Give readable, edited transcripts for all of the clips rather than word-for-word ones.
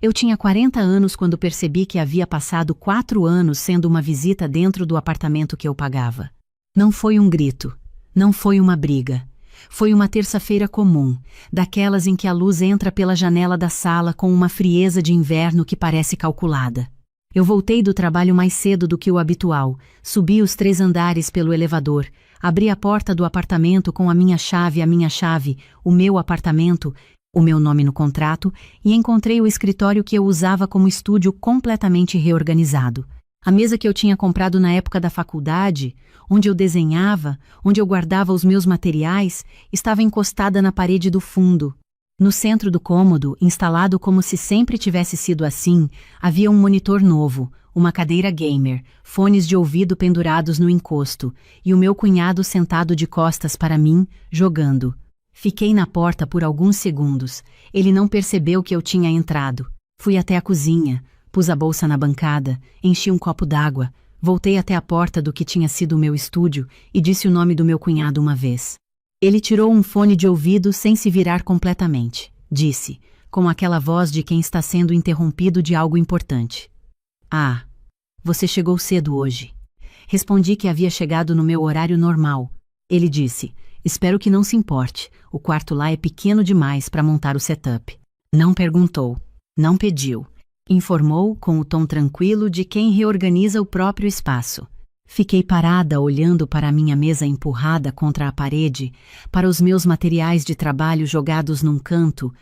Eu tinha 40 anos quando percebi que havia passado 4 anos sendo uma visita dentro do apartamento que eu pagava. Não foi um grito, não foi uma briga. Foi uma terça-feira comum, daquelas em que a luz entra pela janela da sala com uma frieza de inverno que parece calculada. Eu voltei do trabalho mais cedo do que o habitual, subi os 3 andares pelo elevador, abri a porta do apartamento com a minha chave, o meu apartamento, o meu nome no contrato, e encontrei o escritório que eu usava como estúdio completamente reorganizado. A mesa que eu tinha comprado na época da faculdade, onde eu desenhava, onde eu guardava os meus materiais, estava encostada na parede do fundo. No centro do cômodo, instalado como se sempre tivesse sido assim, havia um monitor novo, uma cadeira gamer, fones de ouvido pendurados no encosto, e o meu cunhado sentado de costas para mim, jogando. Fiquei na porta por alguns segundos. Ele não percebeu que eu tinha entrado. Fui até a cozinha, pus a bolsa na bancada, enchi um copo d'água, voltei até a porta do que tinha sido o meu estúdio e disse o nome do meu cunhado uma vez. Ele tirou um fone de ouvido sem se virar completamente. Disse, com aquela voz de quem está sendo interrompido de algo importante. Ah, você chegou cedo hoje. Respondi que havia chegado no meu horário normal. Ele disse, espero que não se importe, o quarto lá é pequeno demais para montar o setup. Não perguntou, não pediu. Informou com o tom tranquilo de quem reorganiza o próprio espaço. Fiquei parada olhando para a minha mesa empurrada contra a parede, para os meus materiais de trabalho jogados num canto,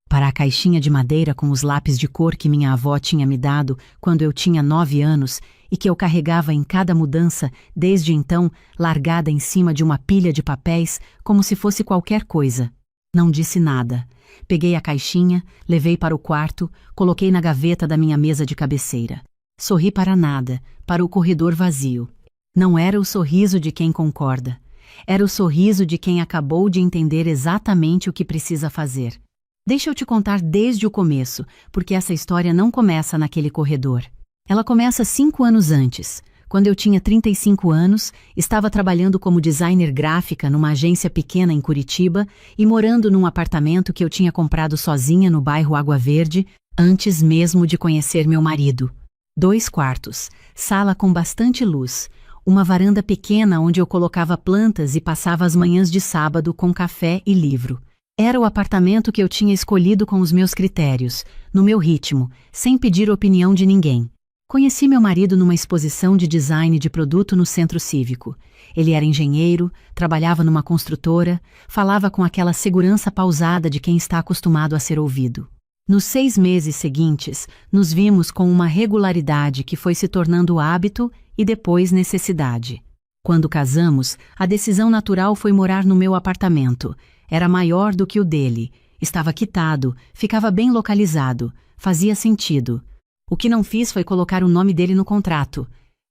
para a caixinha de madeira com os lápis de cor que minha avó tinha me dado quando eu tinha 9 anos e que eu carregava em cada mudança, desde então, largada em cima de uma pilha de papéis como se fosse qualquer coisa. Não disse nada. Peguei a caixinha, levei para o quarto, coloquei na gaveta da minha mesa de cabeceira. Sorri para nada, para o corredor vazio. Não era o sorriso de quem concorda. Era o sorriso de quem acabou de entender exatamente o que precisa fazer. Deixa eu te contar desde o começo, porque essa história não começa naquele corredor. Ela começa 5 anos antes. Quando eu tinha 35 anos, estava trabalhando como designer gráfica numa agência pequena em Curitiba e morando num apartamento que eu tinha comprado sozinha no bairro Água Verde, antes mesmo de conhecer meu marido. 2 quartos, sala com bastante luz, uma varanda pequena onde eu colocava plantas e passava as manhãs de sábado com café e livro. Era o apartamento que eu tinha escolhido com os meus critérios, no meu ritmo, sem pedir opinião de ninguém. Conheci meu marido numa exposição de design de produto no centro cívico. Ele era engenheiro, trabalhava numa construtora, falava com aquela segurança pausada de quem está acostumado a ser ouvido. Nos 6 meses seguintes, nos vimos com uma regularidade que foi se tornando hábito e depois necessidade. Quando casamos, a decisão natural foi morar no meu apartamento. Era maior do que o dele, estava quitado, ficava bem localizado, fazia sentido. O que não fiz foi colocar o nome dele no contrato.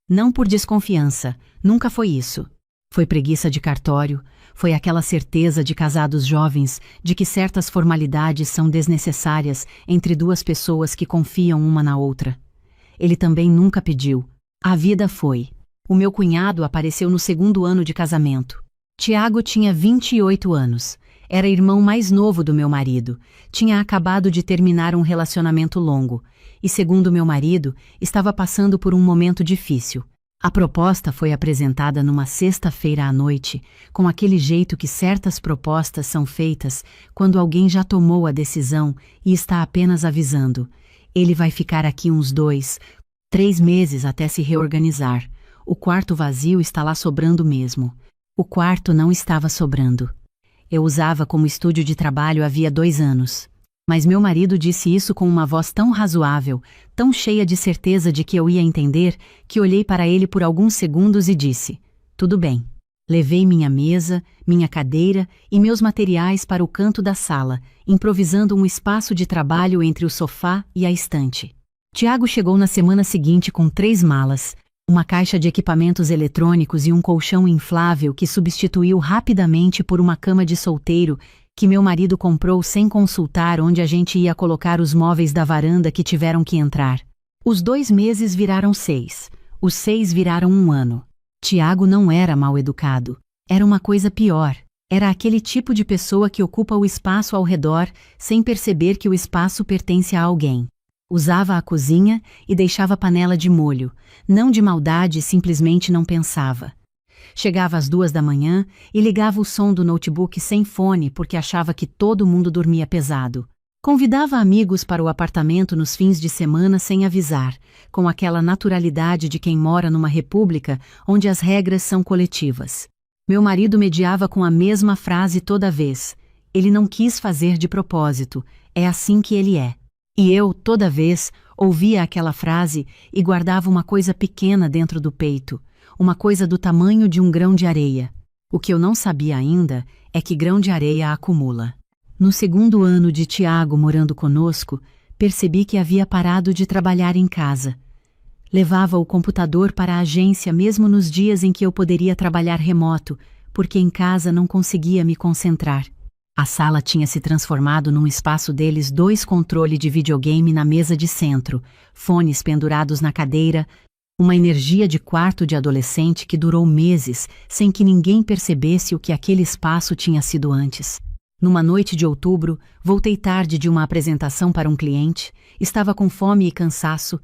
Não por desconfiança, nunca foi isso. Foi preguiça de cartório, foi aquela certeza de casados jovens de que certas formalidades são desnecessárias entre 2 pessoas que confiam uma na outra. Ele também nunca pediu. A vida foi. O meu cunhado apareceu no 2º ano de casamento. Tiago tinha 28 anos. Era irmão mais novo do meu marido. Tinha acabado de terminar um relacionamento longo. E, segundo meu marido, estava passando por um momento difícil. A proposta foi apresentada numa sexta-feira à noite, com aquele jeito que certas propostas são feitas quando alguém já tomou a decisão e está apenas avisando. Ele vai ficar aqui uns 2, 3 meses até se reorganizar. O quarto vazio está lá sobrando mesmo. O quarto não estava sobrando. Eu usava como estúdio de trabalho havia 2 anos. Mas meu marido disse isso com uma voz tão razoável, tão cheia de certeza de que eu ia entender, que olhei para ele por alguns segundos e disse, tudo bem. Levei minha mesa, minha cadeira e meus materiais para o canto da sala, improvisando um espaço de trabalho entre o sofá e a estante. Tiago chegou na semana seguinte com 3 malas, uma caixa de equipamentos eletrônicos e um colchão inflável que substituiu rapidamente por uma cama de solteiro que meu marido comprou sem consultar onde a gente ia colocar os móveis da varanda que tiveram que entrar. Os 2 meses viraram 6. Os 6 viraram 1 ano. Tiago não era mal educado. Era uma coisa pior. Era aquele tipo de pessoa que ocupa o espaço ao redor sem perceber que o espaço pertence a alguém. Usava a cozinha e deixava a panela de molho. Não de maldade, simplesmente não pensava. Chegava às 2 da manhã e ligava o som do notebook sem fone porque achava que todo mundo dormia pesado. Convidava amigos para o apartamento nos fins de semana sem avisar, com aquela naturalidade de quem mora numa república onde as regras são coletivas. Meu marido mediava com a mesma frase toda vez. Ele não quis fazer de propósito, é assim que ele é. E eu, toda vez, ouvia aquela frase e guardava uma coisa pequena dentro do peito, uma coisa do tamanho de um grão de areia. O que eu não sabia ainda é que grão de areia acumula. No 2º ano de Tiago morando conosco, percebi que havia parado de trabalhar em casa. Levava o computador para a agência mesmo nos dias em que eu poderia trabalhar remoto, porque em casa não conseguia me concentrar. A sala tinha se transformado num espaço deles, 2 controles de videogame na mesa de centro, fones pendurados na cadeira, uma energia de quarto de adolescente que durou meses sem que ninguém percebesse o que aquele espaço tinha sido antes. Numa noite de outubro, voltei tarde de uma apresentação para um cliente, estava com fome e cansaço,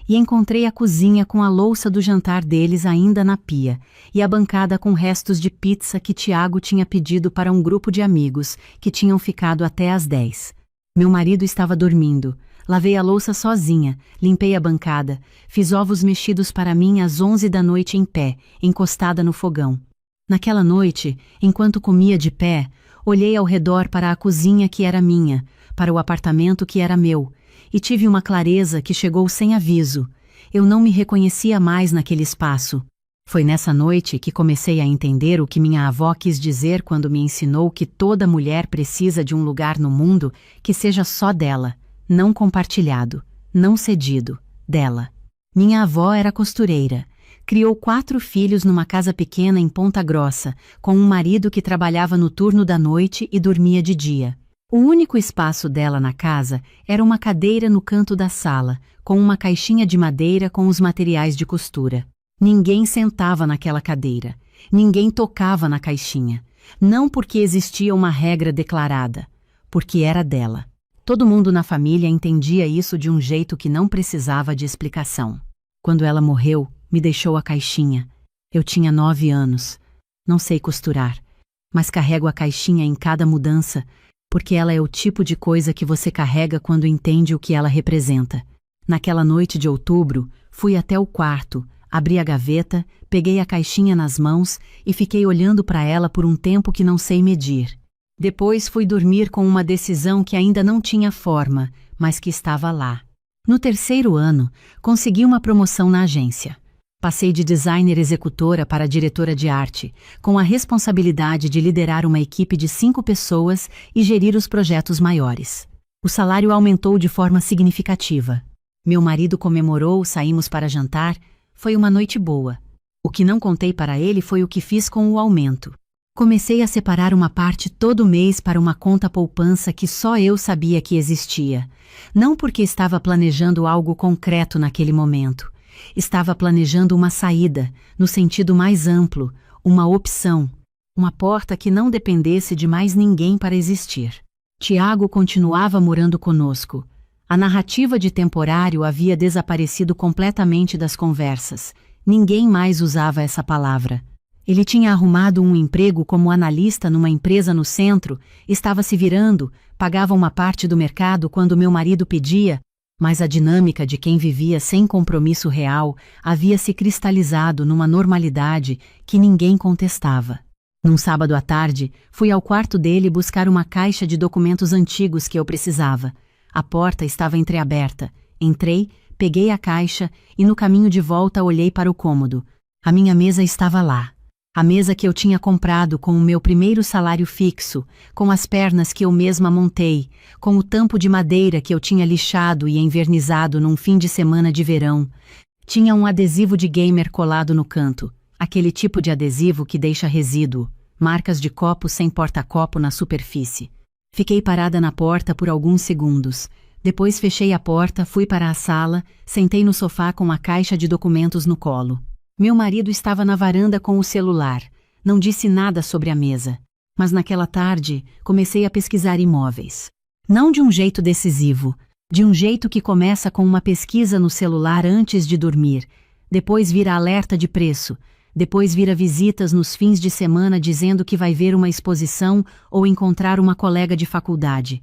e encontrei a cozinha com a louça do jantar deles ainda na pia, e a bancada com restos de pizza que Tiago tinha pedido para um grupo de amigos que tinham ficado até às 10. Meu marido estava dormindo. Lavei a louça sozinha, limpei a bancada, fiz ovos mexidos para mim às 11 da noite em pé, encostada no fogão. Naquela noite, enquanto comia de pé, olhei ao redor para a cozinha que era minha, para o apartamento que era meu, e tive uma clareza que chegou sem aviso. Eu não me reconhecia mais naquele espaço. Foi nessa noite que comecei a entender o que minha avó quis dizer quando me ensinou que toda mulher precisa de um lugar no mundo que seja só dela, não compartilhado, não cedido, dela. Minha avó era costureira. Criou 4 filhos numa casa pequena em Ponta Grossa, com um marido que trabalhava no turno da noite e dormia de dia. O único espaço dela na casa era uma cadeira no canto da sala, com uma caixinha de madeira com os materiais de costura. Ninguém sentava naquela cadeira. Ninguém tocava na caixinha. Não porque existia uma regra declarada, porque era dela. Todo mundo na família entendia isso de um jeito que não precisava de explicação. Quando ela morreu, me deixou a caixinha. Eu tinha 9 anos. Não sei costurar, mas carrego a caixinha em cada mudança, porque ela é o tipo de coisa que você carrega quando entende o que ela representa. Naquela noite de outubro, fui até o quarto, abri a gaveta, peguei a caixinha nas mãos e fiquei olhando para ela por um tempo que não sei medir. Depois fui dormir com uma decisão que ainda não tinha forma, mas que estava lá. No 3º ano, consegui uma promoção na agência. Passei de designer executora para diretora de arte, com a responsabilidade de liderar uma equipe de 5 pessoas e gerir os projetos maiores. O salário aumentou de forma significativa. Meu marido comemorou, saímos para jantar, foi uma noite boa. O que não contei para ele foi o que fiz com o aumento. Comecei a separar uma parte todo mês para uma conta poupança que só eu sabia que existia. Não porque estava planejando algo concreto naquele momento. Estava planejando uma saída, no sentido mais amplo, uma opção, uma porta que não dependesse de mais ninguém para existir. Tiago continuava morando conosco. A narrativa de temporário havia desaparecido completamente das conversas. Ninguém mais usava essa palavra. Ele tinha arrumado um emprego como analista numa empresa no centro, estava se virando, pagava uma parte do mercado quando meu marido pedia, mas a dinâmica de quem vivia sem compromisso real havia se cristalizado numa normalidade que ninguém contestava. Num sábado à tarde, fui ao quarto dele buscar uma caixa de documentos antigos que eu precisava. A porta estava entreaberta. Entrei, peguei a caixa e no caminho de volta olhei para o cômodo. A minha mesa estava lá. A mesa que eu tinha comprado com o meu primeiro salário fixo, com as pernas que eu mesma montei, com o tampo de madeira que eu tinha lixado e envernizado num fim de semana de verão. Tinha um adesivo de gamer colado no canto, aquele tipo de adesivo que deixa resíduo, marcas de copo sem porta-copo na superfície. Fiquei parada na porta por alguns segundos. Depois fechei a porta, fui para a sala, sentei no sofá com a caixa de documentos no colo. Meu marido estava na varanda com o celular. Não disse nada sobre a mesa. Mas naquela tarde, comecei a pesquisar imóveis. Não de um jeito decisivo. De um jeito que começa com uma pesquisa no celular antes de dormir, depois vira alerta de preço, depois vira visitas nos fins de semana dizendo que vai ver uma exposição ou encontrar uma colega de faculdade.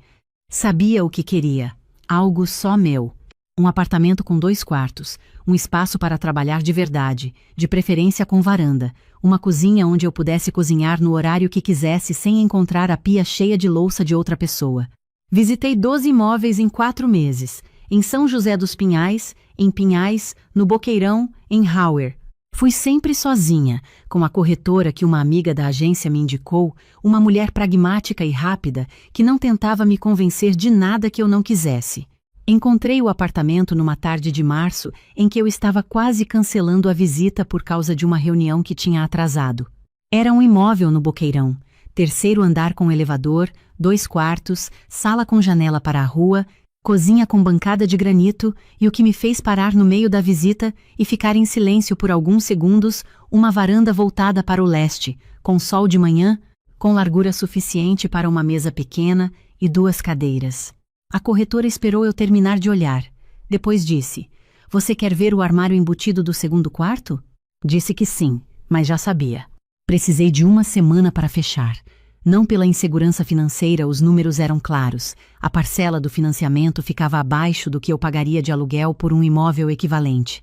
Sabia o que queria. Algo só meu. Um apartamento com 2 quartos, um espaço para trabalhar de verdade, de preferência com varanda, uma cozinha onde eu pudesse cozinhar no horário que quisesse sem encontrar a pia cheia de louça de outra pessoa. Visitei 12 imóveis em 4 meses, em São José dos Pinhais, em Pinhais, no Boqueirão, em Hauer. Fui sempre sozinha, com a corretora que uma amiga da agência me indicou, uma mulher pragmática e rápida que não tentava me convencer de nada que eu não quisesse. Encontrei o apartamento numa tarde de março em que eu estava quase cancelando a visita por causa de uma reunião que tinha atrasado. Era um imóvel no Boqueirão, 3º andar com elevador, 2 quartos, sala com janela para a rua, cozinha com bancada de granito e o que me fez parar no meio da visita e ficar em silêncio por alguns segundos, uma varanda voltada para o leste, com sol de manhã, com largura suficiente para uma mesa pequena e 2 cadeiras. A corretora esperou eu terminar de olhar. Depois disse: "Você quer ver o armário embutido do 2º quarto?" Disse que sim, mas já sabia. Precisei de 1 semana para fechar. Não pela insegurança financeira, os números eram claros. A parcela do financiamento ficava abaixo do que eu pagaria de aluguel por um imóvel equivalente.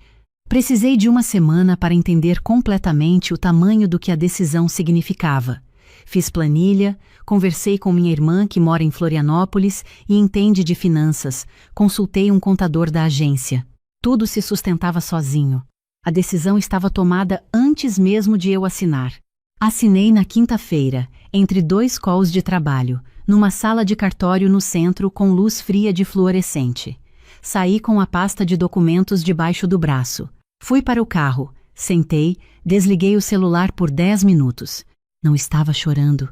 Precisei de 1 semana para entender completamente o tamanho do que a decisão significava. Fiz planilha, conversei com minha irmã que mora em Florianópolis e entende de finanças, consultei um contador da agência. Tudo se sustentava sozinho. A decisão estava tomada antes mesmo de eu assinar. Assinei na quinta-feira, entre 2 calls de trabalho, numa sala de cartório no centro com luz fria de fluorescente. Saí com a pasta de documentos debaixo do braço. Fui para o carro, sentei, desliguei o celular por 10 minutos. Não estava chorando.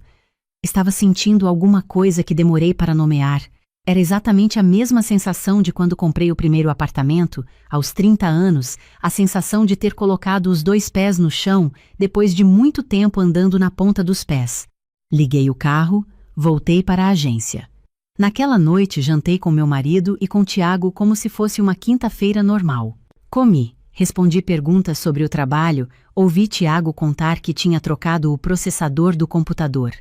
Estava sentindo alguma coisa que demorei para nomear. Era exatamente a mesma sensação de quando comprei o primeiro apartamento, aos 30 anos, a sensação de ter colocado os 2 pés no chão depois de muito tempo andando na ponta dos pés. Liguei o carro, voltei para a agência. Naquela noite jantei com meu marido e com Tiago como se fosse uma quinta-feira normal. Comi. Respondi perguntas sobre o trabalho, ouvi Tiago contar que tinha trocado o processador do computador.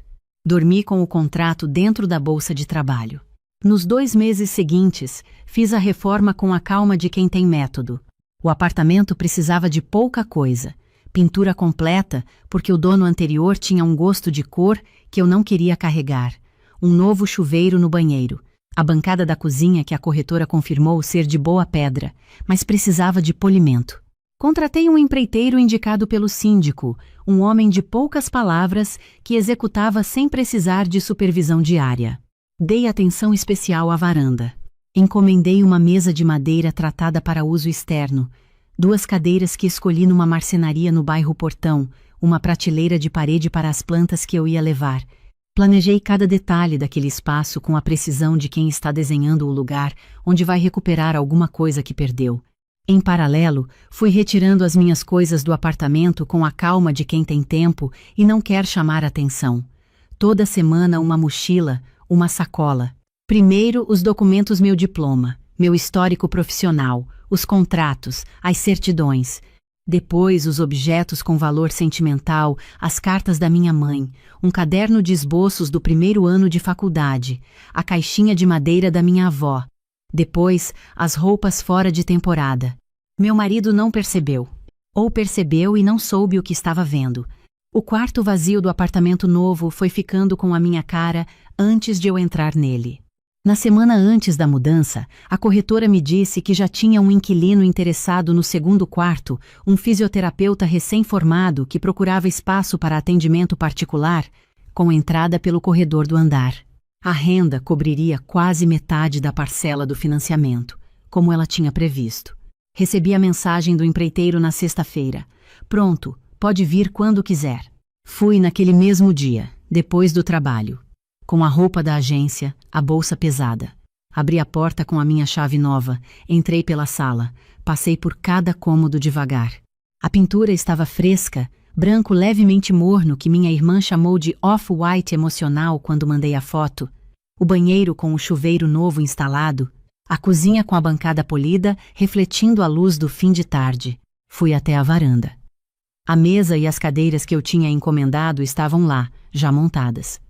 Dormi com o contrato dentro da bolsa de trabalho. Nos 2 meses seguintes, fiz a reforma com a calma de quem tem método. O apartamento precisava de pouca coisa. Pintura completa, porque o dono anterior tinha um gosto de cor que eu não queria carregar. Um novo chuveiro no banheiro. A bancada da cozinha que a corretora confirmou ser de boa pedra, mas precisava de polimento. Contratei um empreiteiro indicado pelo síndico, um homem de poucas palavras que executava sem precisar de supervisão diária. Dei atenção especial à varanda. Encomendei uma mesa de madeira tratada para uso externo, 2 cadeiras que escolhi numa marcenaria no bairro Portão, uma prateleira de parede para as plantas que eu ia levar. Planejei cada detalhe daquele espaço com a precisão de quem está desenhando o lugar onde vai recuperar alguma coisa que perdeu. Em paralelo, fui retirando as minhas coisas do apartamento com a calma de quem tem tempo e não quer chamar atenção. Toda semana uma mochila, uma sacola. Primeiro, os documentos, meu diploma, meu histórico profissional, os contratos, as certidões. Depois, os objetos com valor sentimental, as cartas da minha mãe, um caderno de esboços do primeiro ano de faculdade, a caixinha de madeira da minha avó. Depois, as roupas fora de temporada. Meu marido não percebeu. Ou percebeu e não soube o que estava vendo. O quarto vazio do apartamento novo foi ficando com a minha cara antes de eu entrar nele. Na semana antes da mudança, a corretora me disse que já tinha um inquilino interessado no 2º quarto, um fisioterapeuta recém-formado que procurava espaço para atendimento particular, com entrada pelo corredor do andar. A renda cobriria quase metade da parcela do financiamento, como ela tinha previsto. Recebi a mensagem do empreiteiro na sexta-feira. Pronto, pode vir quando quiser. Fui naquele mesmo dia, depois do trabalho. Com a roupa da agência, a bolsa pesada. Abri a porta com a minha chave nova, entrei pela sala, passei por cada cômodo devagar. A pintura estava fresca, branco levemente morno que minha irmã chamou de off-white emocional quando mandei a foto. O banheiro com o chuveiro novo instalado. A cozinha com a bancada polida, refletindo a luz do fim de tarde. Fui até a varanda. A mesa e as cadeiras que eu tinha encomendado estavam lá, já montadas.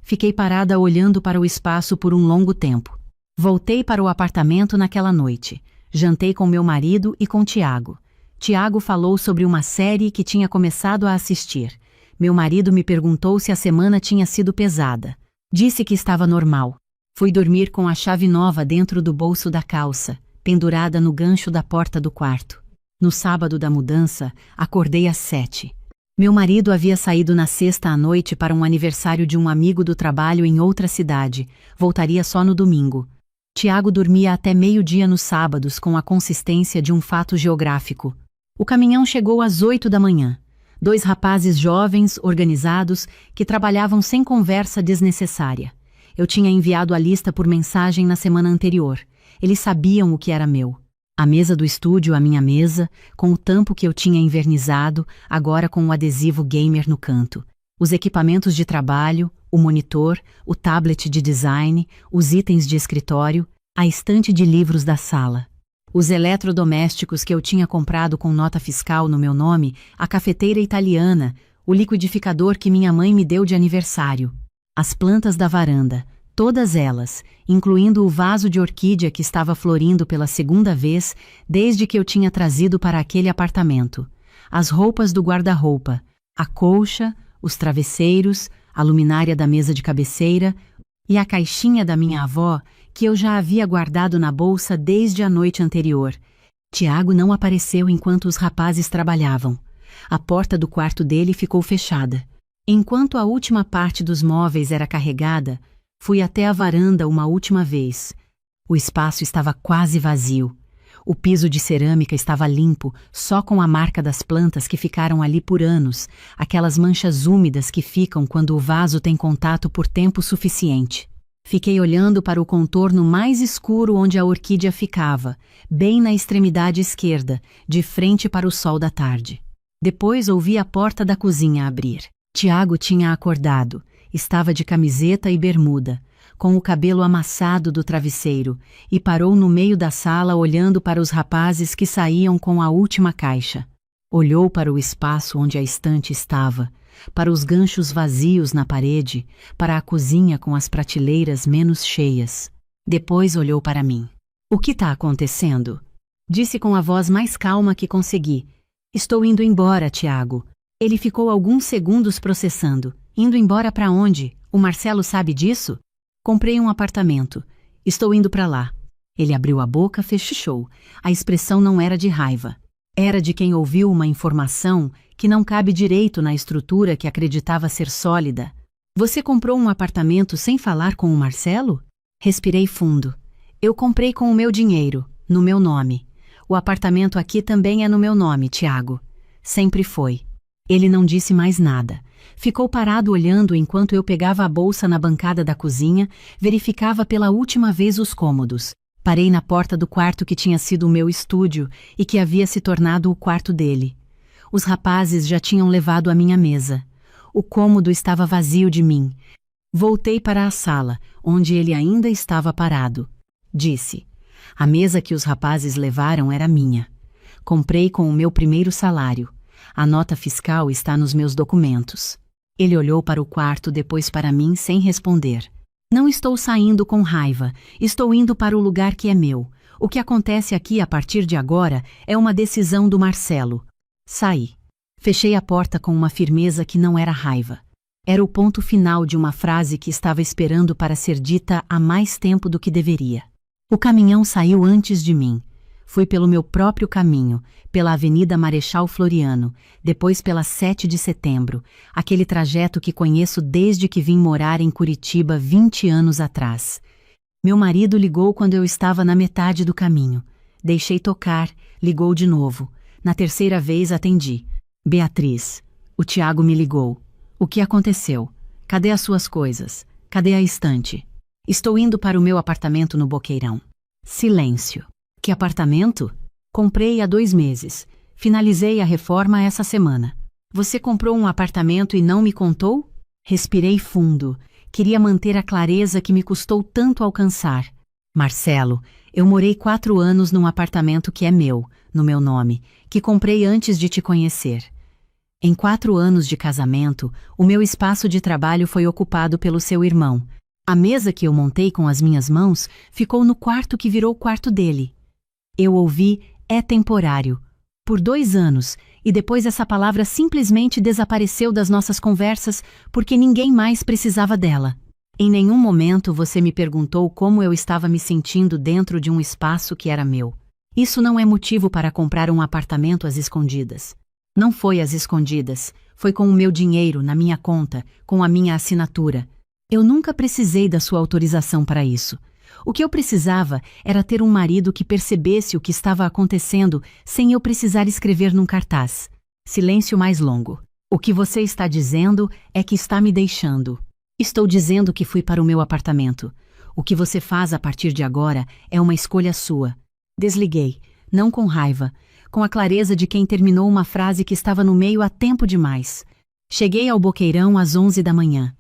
Fiquei parada olhando para o espaço por um longo tempo. Voltei para o apartamento naquela noite. Jantei com meu marido e com Tiago. Tiago falou sobre uma série que tinha começado a assistir. Meu marido me perguntou se a semana tinha sido pesada. Disse que estava normal. Fui dormir com a chave nova dentro do bolso da calça, pendurada no gancho da porta do quarto. No sábado da mudança, acordei às 7. Meu marido havia saído na sexta à noite para um aniversário de um amigo do trabalho em outra cidade. Voltaria só no domingo. Tiago dormia até meio-dia nos sábados com a consistência de um fato geográfico. O caminhão chegou às 8 da manhã. 2 rapazes jovens, organizados, que trabalhavam sem conversa desnecessária. Eu tinha enviado a lista por mensagem na semana anterior. Eles sabiam o que era meu. A mesa do estúdio, a minha mesa, com o tampo que eu tinha envernizado, agora com o adesivo gamer no canto. Os equipamentos de trabalho, o monitor, o tablet de design, os itens de escritório, a estante de livros da sala. Os eletrodomésticos que eu tinha comprado com nota fiscal no meu nome, a cafeteira italiana, o liquidificador que minha mãe me deu de aniversário. As plantas da varanda, todas elas, incluindo o vaso de orquídea que estava florindo pela segunda vez desde que eu tinha trazido para aquele apartamento. As roupas do guarda-roupa, a colcha, os travesseiros, a luminária da mesa de cabeceira e a caixinha da minha avó que eu já havia guardado na bolsa desde a noite anterior. Tiago não apareceu enquanto os rapazes trabalhavam. A porta do quarto dele ficou fechada. Enquanto a última parte dos móveis era carregada, fui até a varanda uma última vez. O espaço estava quase vazio. O piso de cerâmica estava limpo, só com a marca das plantas que ficaram ali por anos, aquelas manchas úmidas que ficam quando o vaso tem contato por tempo suficiente. Fiquei olhando para o contorno mais escuro onde a orquídea ficava, bem na extremidade esquerda, de frente para o sol da tarde. Depois ouvi a porta da cozinha abrir. Tiago tinha acordado, estava de camiseta e bermuda, com o cabelo amassado do travesseiro, e parou no meio da sala olhando para os rapazes que saíam com a última caixa. Olhou para o espaço onde a estante estava, para os ganchos vazios na parede, para a cozinha com as prateleiras menos cheias. Depois olhou para mim. "O que está acontecendo?" Disse com a voz mais calma que consegui. "Estou indo embora, Tiago." Ele ficou alguns segundos processando. "Indo embora para onde? O Marcelo sabe disso?" "Comprei um apartamento. Estou indo para lá." Ele abriu a boca, fechou. A expressão não era de raiva. Era de quem ouviu uma informação que não cabe direito na estrutura que acreditava ser sólida. "Você comprou um apartamento sem falar com o Marcelo?" Respirei fundo. "Eu comprei com o meu dinheiro, no meu nome. O apartamento aqui também é no meu nome, Tiago. Sempre foi." Ele não disse mais nada. Ficou parado olhando enquanto eu pegava a bolsa na bancada da cozinha, verificava pela última vez os cômodos. Parei na porta do quarto que tinha sido o meu estúdio e que havia se tornado o quarto dele. Os rapazes já tinham levado a minha mesa. O cômodo estava vazio de mim. Voltei para a sala, onde ele ainda estava parado. Disse: "A mesa que os rapazes levaram era minha. Comprei com o meu primeiro salário. A nota fiscal está nos meus documentos." Ele olhou para o quarto, depois para mim, sem responder. "Não estou saindo com raiva. Estou indo para o lugar que é meu. O que acontece aqui a partir de agora é uma decisão do Marcelo." Saí. Fechei a porta com uma firmeza que não era raiva. Era o ponto final de uma frase que estava esperando para ser dita há mais tempo do que deveria. O caminhão saiu antes de mim. Fui pelo meu próprio caminho, pela Avenida Marechal Floriano, depois pela 7 de Setembro, aquele trajeto que conheço desde que vim morar em Curitiba 20 anos atrás. Meu marido ligou quando eu estava na metade do caminho. Deixei tocar, ligou de novo. Na terceira vez atendi. "Beatriz, o Tiago me ligou. O que aconteceu? Cadê as suas coisas? Cadê a estante?" "Estou indo para o meu apartamento no Boqueirão." Silêncio. "Que apartamento?" "Comprei há 2 meses. Finalizei a reforma essa semana." "Você comprou um apartamento e não me contou?" Respirei fundo. Queria manter a clareza que me custou tanto alcançar. Marcelo, eu morei 4 anos num apartamento que é meu, no meu nome, que comprei antes de te conhecer. Em 4 anos de casamento, o meu espaço de trabalho foi ocupado pelo seu irmão. A mesa que eu montei com as minhas mãos ficou no quarto que virou o quarto dele. Eu ouvi "é temporário" por 2 anos, e depois essa palavra simplesmente desapareceu das nossas conversas porque ninguém mais precisava dela. Em nenhum momento você me perguntou como eu estava me sentindo dentro de um espaço que era meu. Isso não é motivo para comprar um apartamento às escondidas. Não foi às escondidas, foi com o meu dinheiro, na minha conta, com a minha assinatura. Eu nunca precisei da sua autorização para isso. O que eu precisava era ter um marido que percebesse o que estava acontecendo sem eu precisar escrever num cartaz. Silêncio mais longo. O que você está dizendo é que está me deixando. Estou dizendo que fui para o meu apartamento. O que você faz a partir de agora é uma escolha sua. Desliguei, não com raiva, com a clareza de quem terminou uma frase que estava no meio há tempo demais. Cheguei ao Boqueirão às 11 da manhã.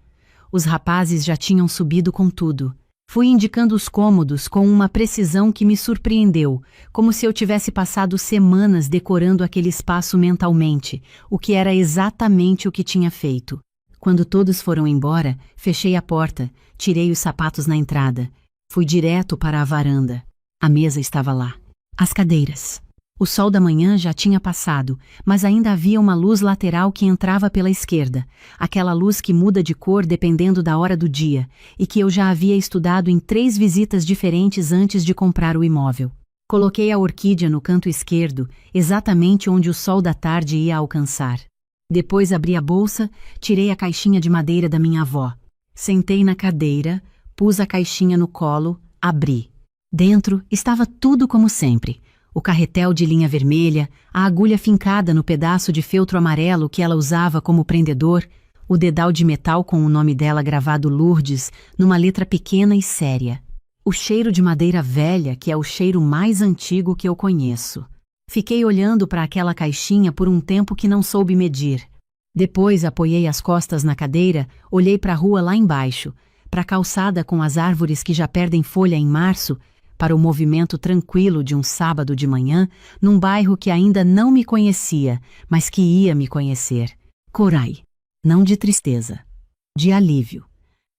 Os rapazes já tinham subido com tudo. Fui indicando os cômodos com uma precisão que me surpreendeu, como se eu tivesse passado semanas decorando aquele espaço mentalmente, o que era exatamente o que tinha feito. Quando todos foram embora, fechei a porta, tirei os sapatos na entrada. Fui direto para a varanda. A mesa estava lá. As cadeiras. O sol da manhã já tinha passado, mas ainda havia uma luz lateral que entrava pela esquerda, aquela luz que muda de cor dependendo da hora do dia, e que eu já havia estudado em 3 visitas diferentes antes de comprar o imóvel. Coloquei a orquídea no canto esquerdo, exatamente onde o sol da tarde ia alcançar. Depois abri a bolsa, tirei a caixinha de madeira da minha avó. Sentei na cadeira, pus a caixinha no colo, abri. Dentro estava tudo como sempre. O carretel de linha vermelha, a agulha fincada no pedaço de feltro amarelo que ela usava como prendedor, o dedal de metal com o nome dela gravado Lourdes, numa letra pequena e séria. O cheiro de madeira velha, que é o cheiro mais antigo que eu conheço. Fiquei olhando para aquela caixinha por um tempo que não soube medir. Depois apoiei as costas na cadeira, olhei para a rua lá embaixo, para a calçada com as árvores que já perdem folha em março, para o movimento tranquilo de um sábado de manhã, num bairro que ainda não me conhecia, mas que ia me conhecer. Corai. Não de tristeza. De alívio.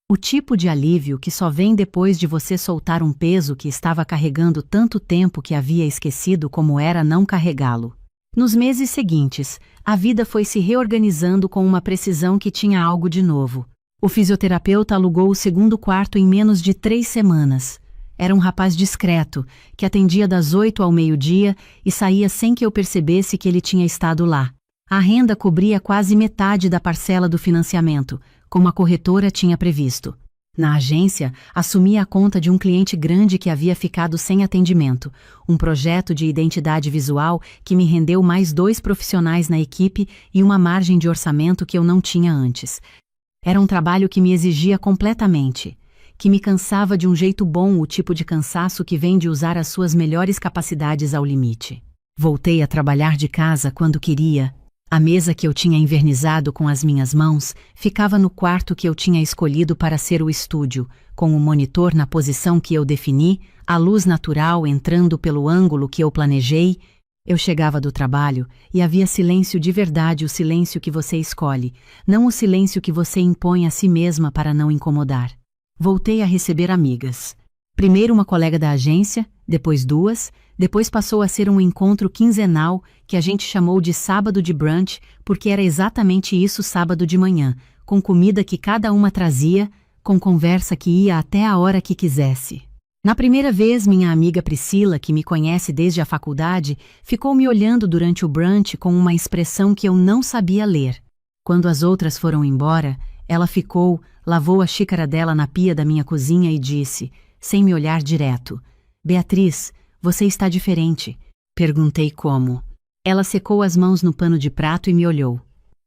O tipo de alívio que só vem depois de você soltar um peso que estava carregando tanto tempo que havia esquecido como era não carregá-lo. Nos meses seguintes, a vida foi se reorganizando com uma precisão que tinha algo de novo. O fisioterapeuta alugou o 2º quarto em menos de 3 semanas. Era um rapaz discreto, que atendia das 8 ao meio-dia e saía sem que eu percebesse que ele tinha estado lá. A renda cobria quase metade da parcela do financiamento, como a corretora tinha previsto. Na agência, assumi a conta de um cliente grande que havia ficado sem atendimento, um projeto de identidade visual que me rendeu mais 2 profissionais na equipe e uma margem de orçamento que eu não tinha antes. Era um trabalho que me exigia completamente, que me cansava de um jeito bom, o tipo de cansaço que vem de usar as suas melhores capacidades ao limite. Voltei a trabalhar de casa quando queria. A mesa que eu tinha envernizado com as minhas mãos ficava no quarto que eu tinha escolhido para ser o estúdio, com o monitor na posição que eu defini, a luz natural entrando pelo ângulo que eu planejei. Eu chegava do trabalho e havia silêncio de verdade, o silêncio que você escolhe, não o silêncio que você impõe a si mesma para não incomodar. Voltei a receber amigas. Primeiro uma colega da agência, depois 2, depois passou a ser um encontro quinzenal que a gente chamou de sábado de brunch, porque era exatamente isso, sábado de manhã, com comida que cada uma trazia, com conversa que ia até a hora que quisesse. Na primeira vez, minha amiga Priscila, que me conhece desde a faculdade, ficou me olhando durante o brunch com uma expressão que eu não sabia ler. Quando as outras foram embora, ela ficou, lavou a xícara dela na pia da minha cozinha e disse, sem me olhar direto, "Beatriz, você está diferente." Perguntei como. Ela secou as mãos no pano de prato e me olhou.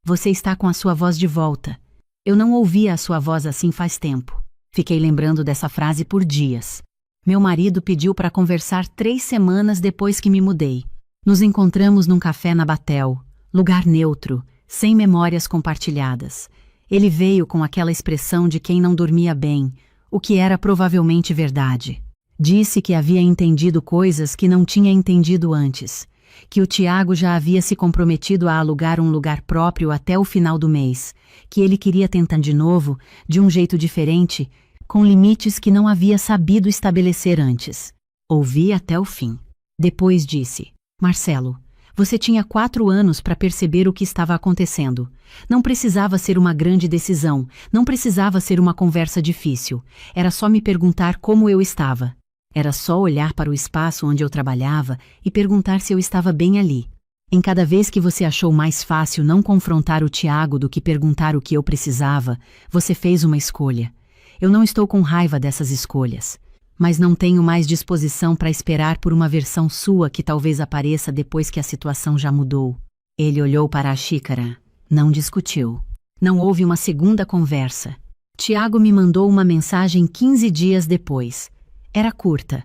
"Você está com a sua voz de volta. Eu não ouvia a sua voz assim faz tempo." Fiquei lembrando dessa frase por dias. Meu marido pediu para conversar 3 semanas depois que me mudei. Nos encontramos num café na Batel, lugar neutro, sem memórias compartilhadas. Ele veio com aquela expressão de quem não dormia bem, o que era provavelmente verdade. Disse que havia entendido coisas que não tinha entendido antes, que o Tiago já havia se comprometido a alugar um lugar próprio até o final do mês, que ele queria tentar de novo, de um jeito diferente, com limites que não havia sabido estabelecer antes. Ouvi até o fim. Depois disse: Marcelo, você tinha 4 anos para perceber o que estava acontecendo. Não precisava ser uma grande decisão, não precisava ser uma conversa difícil. Era só me perguntar como eu estava. Era só olhar para o espaço onde eu trabalhava e perguntar se eu estava bem ali. Em cada vez que você achou mais fácil não confrontar o Tiago do que perguntar o que eu precisava, você fez uma escolha. Eu não estou com raiva dessas escolhas, mas não tenho mais disposição para esperar por uma versão sua que talvez apareça depois que a situação já mudou. Ele olhou para a xícara. Não discutiu. Não houve uma segunda conversa. Tiago me mandou uma mensagem 15 dias depois. Era curta.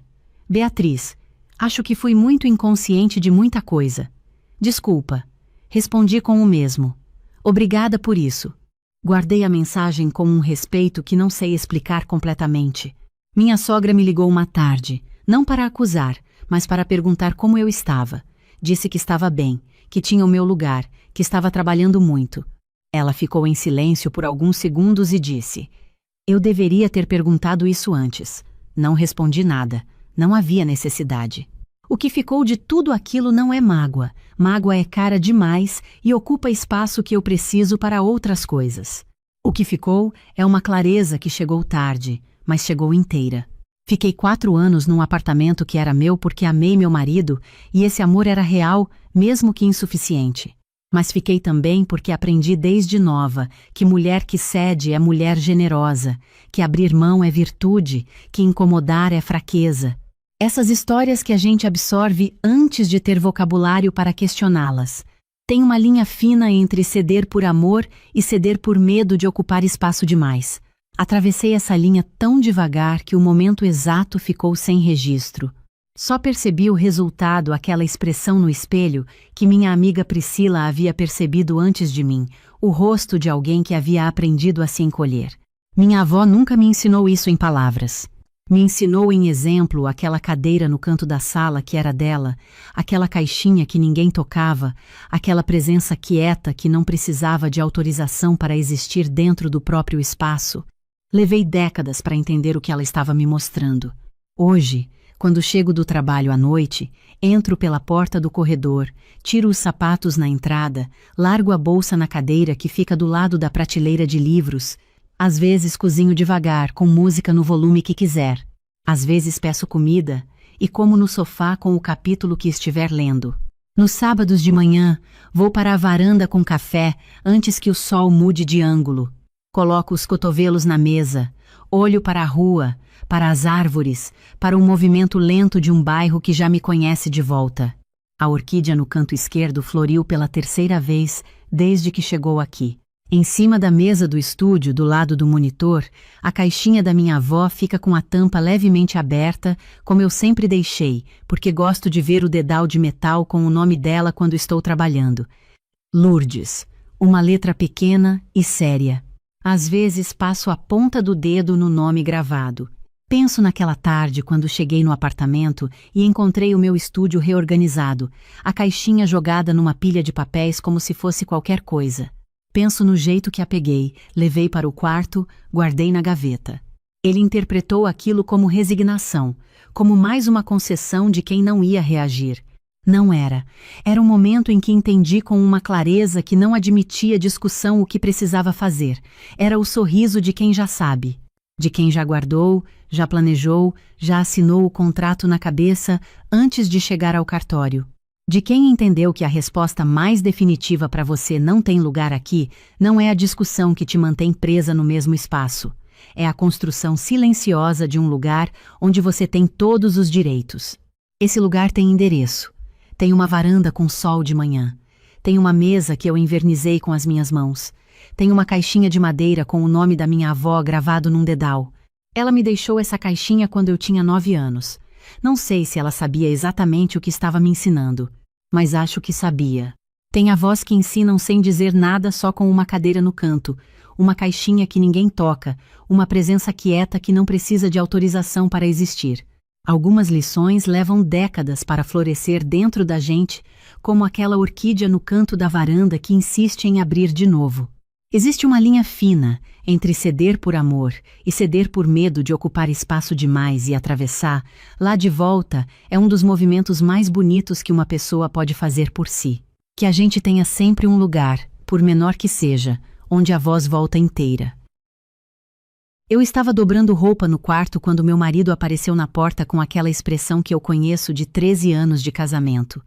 Beatriz, acho que fui muito inconsciente de muita coisa. Desculpa. Respondi com o mesmo. Obrigada por isso. Guardei a mensagem com um respeito que não sei explicar completamente. Minha sogra me ligou uma tarde, não para acusar, mas para perguntar como eu estava. Disse que estava bem, que tinha o meu lugar, que estava trabalhando muito. Ela ficou em silêncio por alguns segundos e disse: Eu deveria ter perguntado isso antes. Não respondi nada. Não havia necessidade. O que ficou de tudo aquilo não é mágoa. Mágoa é cara demais e ocupa espaço que eu preciso para outras coisas. O que ficou é uma clareza que chegou tarde, mas chegou inteira. Fiquei 4 anos num apartamento que era meu porque amei meu marido e esse amor era real, mesmo que insuficiente. Mas fiquei também porque aprendi desde nova que mulher que cede é mulher generosa, que abrir mão é virtude, que incomodar é fraqueza. Essas histórias que a gente absorve antes de ter vocabulário para questioná-las. Tem uma linha fina entre ceder por amor e ceder por medo de ocupar espaço demais. Atravessei essa linha tão devagar que o momento exato ficou sem registro. Só percebi o resultado, aquela expressão no espelho, que minha amiga Priscila havia percebido antes de mim, o rosto de alguém que havia aprendido a se encolher. Minha avó nunca me ensinou isso em palavras. Me ensinou em exemplo aquela cadeira no canto da sala que era dela, aquela caixinha que ninguém tocava, aquela presença quieta que não precisava de autorização para existir dentro do próprio espaço. Levei décadas para entender o que ela estava me mostrando. Hoje, quando chego do trabalho à noite, entro pela porta do corredor, tiro os sapatos na entrada, largo a bolsa na cadeira que fica do lado da prateleira de livros. Às vezes cozinho devagar, com música no volume que quiser. Às vezes peço comida e como no sofá com o capítulo que estiver lendo. Nos sábados de manhã, vou para a varanda com café antes que o sol mude de ângulo. Coloco os cotovelos na mesa, olho para a rua, para as árvores, para o movimento lento de um bairro que já me conhece de volta. A orquídea no canto esquerdo floriu pela 3ª vez desde que chegou aqui. Em cima da mesa do estúdio, do lado do monitor, a caixinha da minha avó fica com a tampa levemente aberta, como eu sempre deixei, porque gosto de ver o dedal de metal com o nome dela quando estou trabalhando. Lourdes, uma letra pequena e séria. Às vezes passo a ponta do dedo no nome gravado. Penso naquela tarde quando cheguei no apartamento e encontrei o meu estúdio reorganizado, a caixinha jogada numa pilha de papéis como se fosse qualquer coisa. Penso no jeito que a peguei, levei para o quarto, guardei na gaveta. Ele interpretou aquilo como resignação, como mais uma concessão de quem não ia reagir. Não era. Era um momento em que entendi com uma clareza que não admitia discussão o que precisava fazer. Era o sorriso de quem já sabe. De quem já guardou, já planejou, já assinou o contrato na cabeça antes de chegar ao cartório. De quem entendeu que a resposta mais definitiva para você não tem lugar aqui não é a discussão que te mantém presa no mesmo espaço. É a construção silenciosa de um lugar onde você tem todos os direitos. Esse lugar tem endereço. Tem uma varanda com sol de manhã. Tem uma mesa que eu envernizei com as minhas mãos. Tem uma caixinha de madeira com o nome da minha avó gravado num dedal. Ela me deixou essa caixinha quando eu tinha 9 anos. Não sei se ela sabia exatamente o que estava me ensinando, mas acho que sabia. Tem avós que ensinam sem dizer nada, só com uma cadeira no canto, uma caixinha que ninguém toca, uma presença quieta que não precisa de autorização para existir. Algumas lições levam décadas para florescer dentro da gente, como aquela orquídea no canto da varanda que insiste em abrir de novo. Existe uma linha fina entre ceder por amor e ceder por medo de ocupar espaço demais e atravessar, lá de volta, é um dos movimentos mais bonitos que uma pessoa pode fazer por si. Que a gente tenha sempre um lugar, por menor que seja, onde a voz volta inteira. Eu estava dobrando roupa no quarto quando meu marido apareceu na porta com aquela expressão que eu conheço de 13 anos de casamento.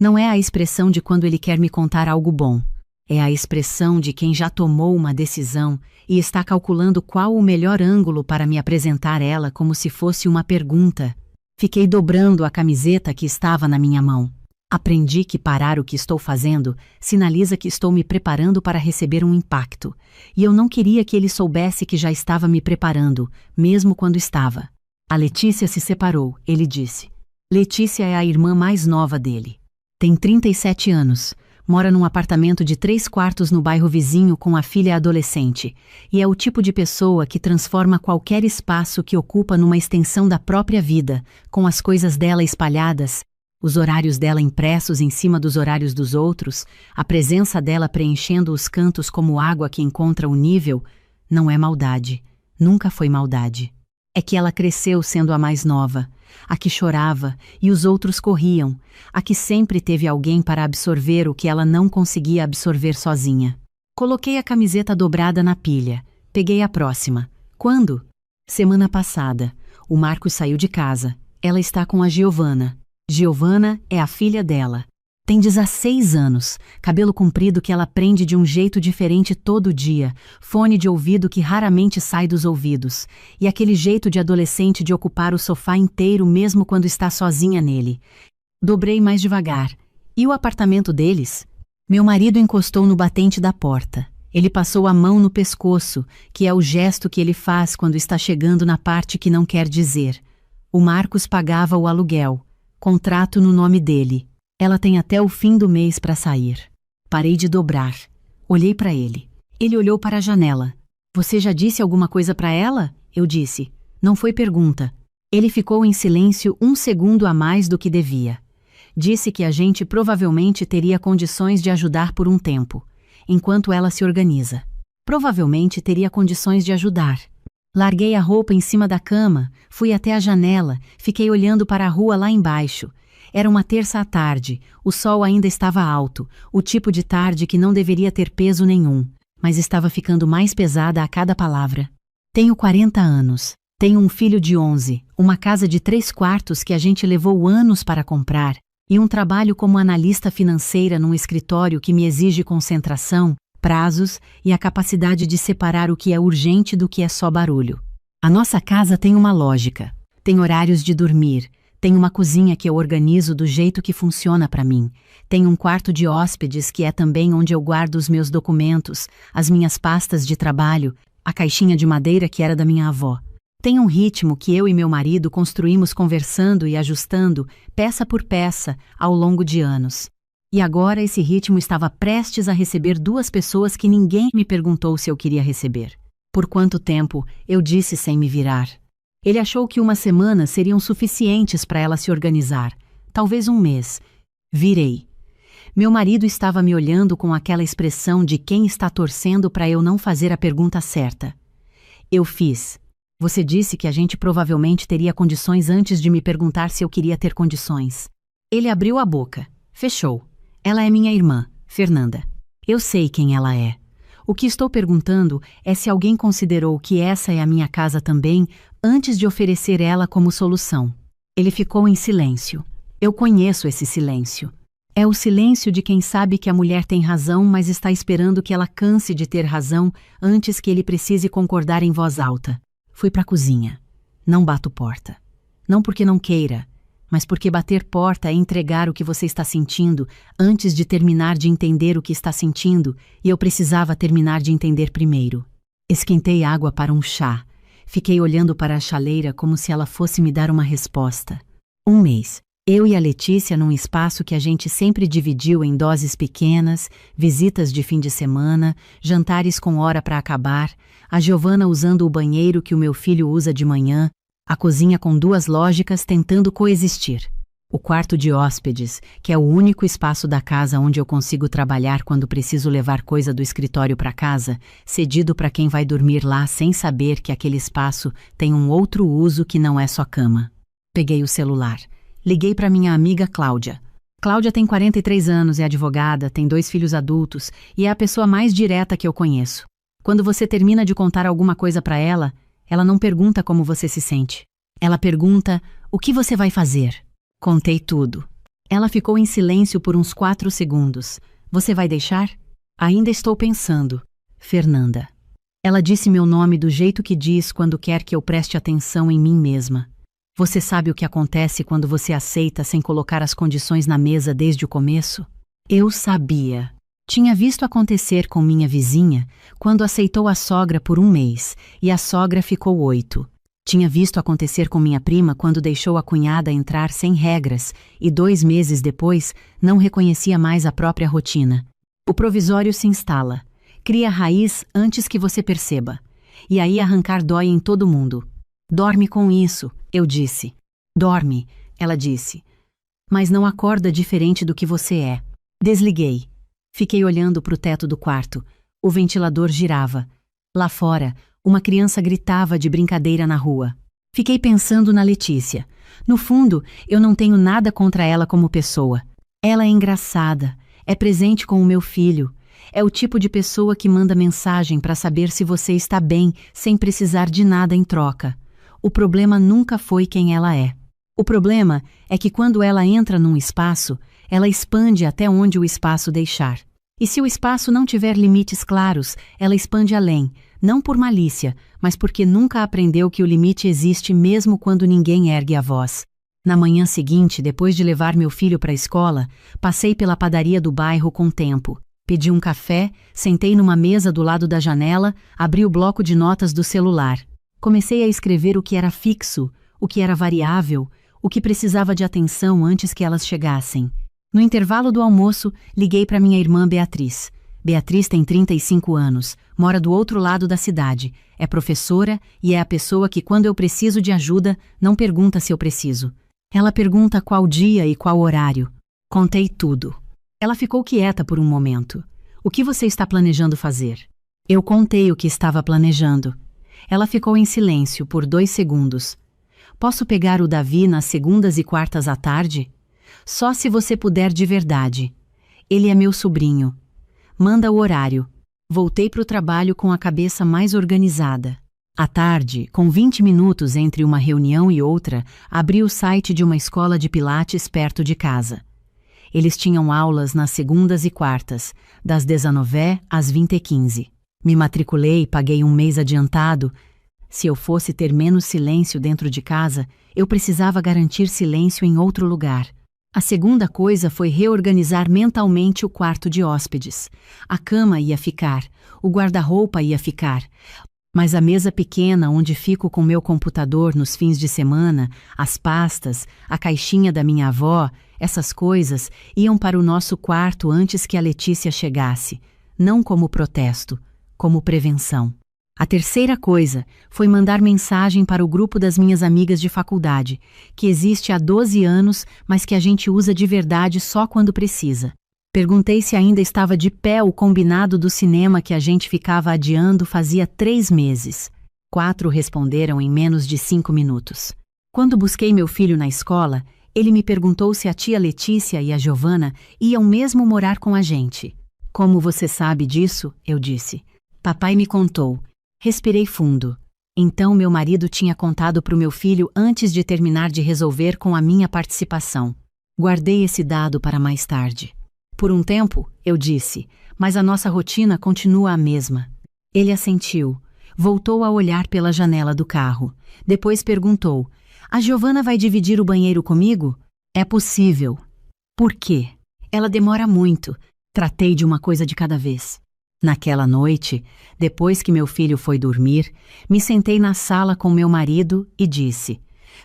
Não é a expressão de quando ele quer me contar algo bom. É a expressão de quem já tomou uma decisão e está calculando qual o melhor ângulo para me apresentar ela como se fosse uma pergunta. Fiquei dobrando a camiseta que estava na minha mão. Aprendi que parar o que estou fazendo sinaliza que estou me preparando para receber um impacto, e eu não queria que ele soubesse que já estava me preparando, mesmo quando estava. A Letícia se separou, ele disse. Letícia é a irmã mais nova dele. Tem 37 anos, mora num apartamento de 3 quartos no bairro vizinho com a filha adolescente, e é o tipo de pessoa que transforma qualquer espaço que ocupa numa extensão da própria vida, com as coisas dela espalhadas, os horários dela impressos em cima dos horários dos outros, a presença dela preenchendo os cantos como água que encontra o nível, não é maldade, nunca foi maldade. É que ela cresceu sendo a mais nova, a que chorava e os outros corriam, a que sempre teve alguém para absorver o que ela não conseguia absorver sozinha. Coloquei a camiseta dobrada na pilha, peguei a próxima. Quando? Semana passada. O Marcos saiu de casa. Ela está com a Giovana. Giovana é a filha dela. Tem 16 anos, cabelo comprido que ela prende de um jeito diferente todo dia, fone de ouvido que raramente sai dos ouvidos, e aquele jeito de adolescente de ocupar o sofá inteiro mesmo quando está sozinha nele. Dobrei mais devagar. E o apartamento deles? Meu marido encostou no batente da porta. Ele passou a mão no pescoço, que é o gesto que ele faz quando está chegando na parte que não quer dizer. O Marcos pagava o aluguel. Contrato no nome dele. Ela tem até o fim do mês para sair. Parei de dobrar. Olhei para ele. Ele olhou para a janela. Você já disse alguma coisa para ela? Eu disse. Não foi pergunta. Ele ficou em silêncio 1 segundo a mais do que devia. Disse que a gente provavelmente teria condições de ajudar por um tempo, enquanto ela se organiza. Provavelmente teria condições de ajudar. Larguei a roupa em cima da cama, fui até a janela, fiquei olhando para a rua lá embaixo. Era uma terça à tarde, o sol ainda estava alto, o tipo de tarde que não deveria ter peso nenhum, mas estava ficando mais pesada a cada palavra. Tenho 40 anos, tenho um filho de 11, uma casa de 3 quartos que a gente levou anos para comprar, e um trabalho como analista financeira num escritório que me exige concentração, prazos e a capacidade de separar o que é urgente do que é só barulho. A nossa casa tem uma lógica, tem horários de dormir, tem uma cozinha que eu organizo do jeito que funciona para mim, tem um quarto de hóspedes que é também onde eu guardo os meus documentos, as minhas pastas de trabalho, a caixinha de madeira que era da minha avó. Tem um ritmo que eu e meu marido construímos conversando e ajustando, peça por peça, ao longo de anos. E agora esse ritmo estava prestes a receber 2 pessoas que ninguém me perguntou se eu queria receber. Por quanto tempo, eu disse sem me virar. Ele achou que 1 semana seriam suficientes para ela se organizar, talvez 1 mês. Virei. Meu marido estava me olhando com aquela expressão de quem está torcendo para eu não fazer a pergunta certa. Eu fiz. Você disse que a gente provavelmente teria condições antes de me perguntar se eu queria ter condições. Ele abriu a boca. Fechou. Ela é minha irmã, Fernanda. Eu sei quem ela é. O que estou perguntando é se alguém considerou que essa é a minha casa também, antes de oferecer ela como solução. Ele ficou em silêncio. Eu conheço esse silêncio. É o silêncio de quem sabe que a mulher tem razão, mas está esperando que ela canse de ter razão antes que ele precise concordar em voz alta. Fui para a cozinha. Não bato porta. Não porque não queira, mas porque bater porta é entregar o que você está sentindo antes de terminar de entender o que está sentindo, e eu precisava terminar de entender primeiro. Esquentei água para um chá. Fiquei olhando para a chaleira como se ela fosse me dar uma resposta. 1 mês. Eu e a Letícia num espaço que a gente sempre dividiu em doses pequenas, visitas de fim de semana, jantares com hora para acabar, a Giovana usando o banheiro que o meu filho usa de manhã, A cozinha com duas lógicas tentando coexistir. O quarto de hóspedes, que é o único espaço da casa onde eu consigo trabalhar quando preciso levar coisa do escritório para casa, cedido para quem vai dormir lá sem saber que aquele espaço tem um outro uso que não é só cama. Peguei o celular. Liguei para minha amiga Cláudia. Cláudia tem 43 anos, é advogada, tem 2 filhos adultos e é a pessoa mais direta que eu conheço. Quando você termina de contar alguma coisa para ela, ela não pergunta como você se sente. Ela pergunta: o que você vai fazer? Contei tudo. Ela ficou em silêncio por uns 4 segundos. Você vai deixar? Ainda estou pensando. Fernanda. Ela disse meu nome do jeito que diz quando quer que eu preste atenção em mim mesma. Você sabe o que acontece quando você aceita sem colocar as condições na mesa desde o começo? Eu sabia. Tinha visto acontecer com minha vizinha quando aceitou a sogra por 1 mês e a sogra ficou 8. Tinha visto acontecer com minha prima quando deixou a cunhada entrar sem regras e 2 meses depois não reconhecia mais a própria rotina. O provisório se instala, cria raiz antes que você perceba. E aí arrancar dói em todo mundo. Dorme com isso, eu disse. Dorme, ela disse. Mas não acorda diferente do que você é. Desliguei. Fiquei olhando para o teto do quarto. O ventilador girava. Lá fora, uma criança gritava de brincadeira na rua. Fiquei pensando na Letícia. No fundo, eu não tenho nada contra ela como pessoa. Ela é engraçada, é presente com o meu filho. É o tipo de pessoa que manda mensagem para saber se você está bem, sem precisar de nada em troca. O problema nunca foi quem ela é. O problema é que quando ela entra num espaço, ela expande até onde o espaço deixar. E se o espaço não tiver limites claros, ela expande além, não por malícia, mas porque nunca aprendeu que o limite existe mesmo quando ninguém ergue a voz. Na manhã seguinte, depois de levar meu filho para a escola, passei pela padaria do bairro com tempo. Pedi um café, sentei numa mesa do lado da janela, abri o bloco de notas do celular. Comecei a escrever o que era fixo, o que era variável, o que precisava de atenção antes que elas chegassem. No intervalo do almoço, liguei para minha irmã Beatriz. Beatriz tem 35 anos, mora do outro lado da cidade, é professora e é a pessoa que, quando eu preciso de ajuda, não pergunta se eu preciso. Ela pergunta qual dia e qual horário. Contei tudo. Ela ficou quieta por um momento. O que você está planejando fazer? Eu contei o que estava planejando. Ela ficou em silêncio por 2 segundos. Posso pegar o Davi nas segundas e quartas à tarde? Só se você puder de verdade. Ele é meu sobrinho. Manda o horário. Voltei para o trabalho com a cabeça mais organizada. À tarde, com 20 minutos entre uma reunião e outra, abri o site de uma escola de pilates perto de casa. Eles tinham aulas nas segundas e quartas, das 19h às 20h15. Me matriculei, paguei 1 mês adiantado. Se eu fosse ter menos silêncio dentro de casa, eu precisava garantir silêncio em outro lugar. A segunda coisa foi reorganizar mentalmente o quarto de hóspedes. A cama ia ficar, o guarda-roupa ia ficar, mas a mesa pequena onde fico com meu computador nos fins de semana, as pastas, a caixinha da minha avó, essas coisas iam para o nosso quarto antes que a Letícia chegasse, não como protesto, como prevenção. A terceira coisa foi mandar mensagem para o grupo das minhas amigas de faculdade, que existe há 12 anos, mas que a gente usa de verdade só quando precisa. Perguntei se ainda estava de pé o combinado do cinema que a gente ficava adiando fazia 3 meses. 4 responderam em menos de 5 minutos. Quando busquei meu filho na escola, ele me perguntou se a tia Letícia e a Giovana iam mesmo morar com a gente. Como você sabe disso? Eu disse. Papai me contou. Respirei fundo. Então meu marido tinha contado para o meu filho antes de terminar de resolver com a minha participação. Guardei esse dado para mais tarde. Por um tempo, eu disse, mas a nossa rotina continua a mesma. Ele assentiu. Voltou a olhar pela janela do carro. Depois perguntou, a Giovana vai dividir o banheiro comigo? É possível. Por quê? Ela demora muito. Tratei de uma coisa de cada vez. Naquela noite, depois que meu filho foi dormir, me sentei na sala com meu marido e disse,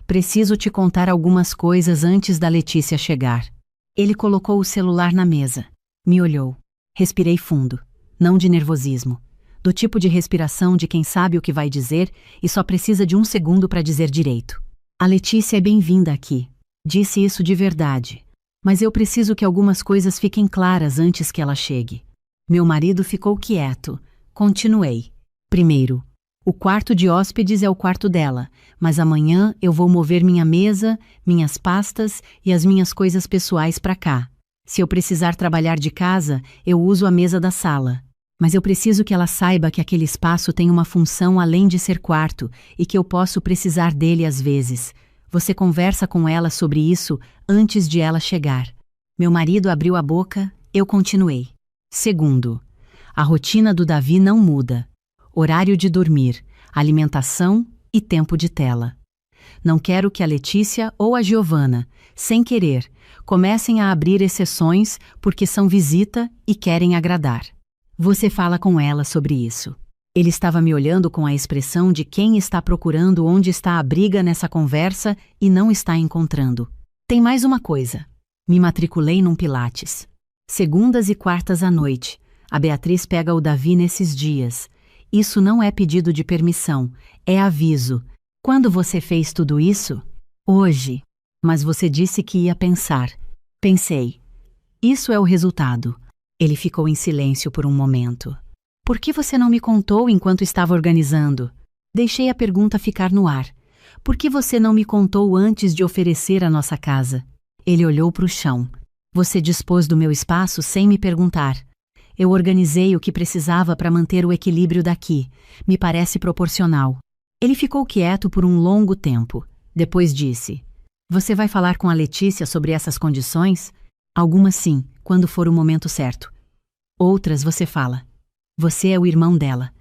preciso te contar algumas coisas antes da Letícia chegar. Ele colocou o celular na mesa. Me olhou. Respirei fundo. Não de nervosismo. do tipo de respiração de quem sabe o que vai dizer e só precisa de um segundo para dizer direito. A Letícia é bem-vinda aqui. Disse isso de verdade. Mas eu preciso que algumas coisas fiquem claras antes que ela chegue. Meu marido ficou quieto. Continuei. Primeiro, o quarto de hóspedes é o quarto dela, mas amanhã eu vou mover minha mesa, minhas pastas e as minhas coisas pessoais para cá. Se eu precisar trabalhar de casa, eu uso a mesa da sala. Mas eu preciso que ela saiba que aquele espaço tem uma função além de ser quarto e que eu posso precisar dele às vezes. Você conversa com ela sobre isso antes de ela chegar. Meu marido abriu a boca, eu continuei. Segundo, a rotina do Davi não muda. Horário de dormir, alimentação e tempo de tela. Não quero que a Letícia ou a Giovana, sem querer, comecem a abrir exceções porque são visita e querem agradar. Você fala com ela sobre isso. Ele estava me olhando com a expressão de quem está procurando onde está a briga nessa conversa e não está encontrando. Tem mais uma coisa. Me matriculei num Pilates. Segundas e quartas à noite. A Beatriz pega o Davi nesses dias. Isso não é pedido de permissão, é aviso. Quando você fez tudo isso? Hoje. Mas você disse que ia pensar. Pensei. Isso é o resultado. Ele ficou em silêncio por um momento. Por que você não me contou enquanto estava organizando? Deixei a pergunta ficar no ar. Por que você não me contou antes de oferecer a nossa casa? Ele olhou para o chão. Você dispôs do meu espaço sem me perguntar. Eu organizei o que precisava para manter o equilíbrio daqui. Me parece proporcional. Ele ficou quieto por um longo tempo. Depois disse: Você vai falar com a Letícia sobre essas condições? Algumas sim, quando for o momento certo. Outras você fala. Você é o irmão dela.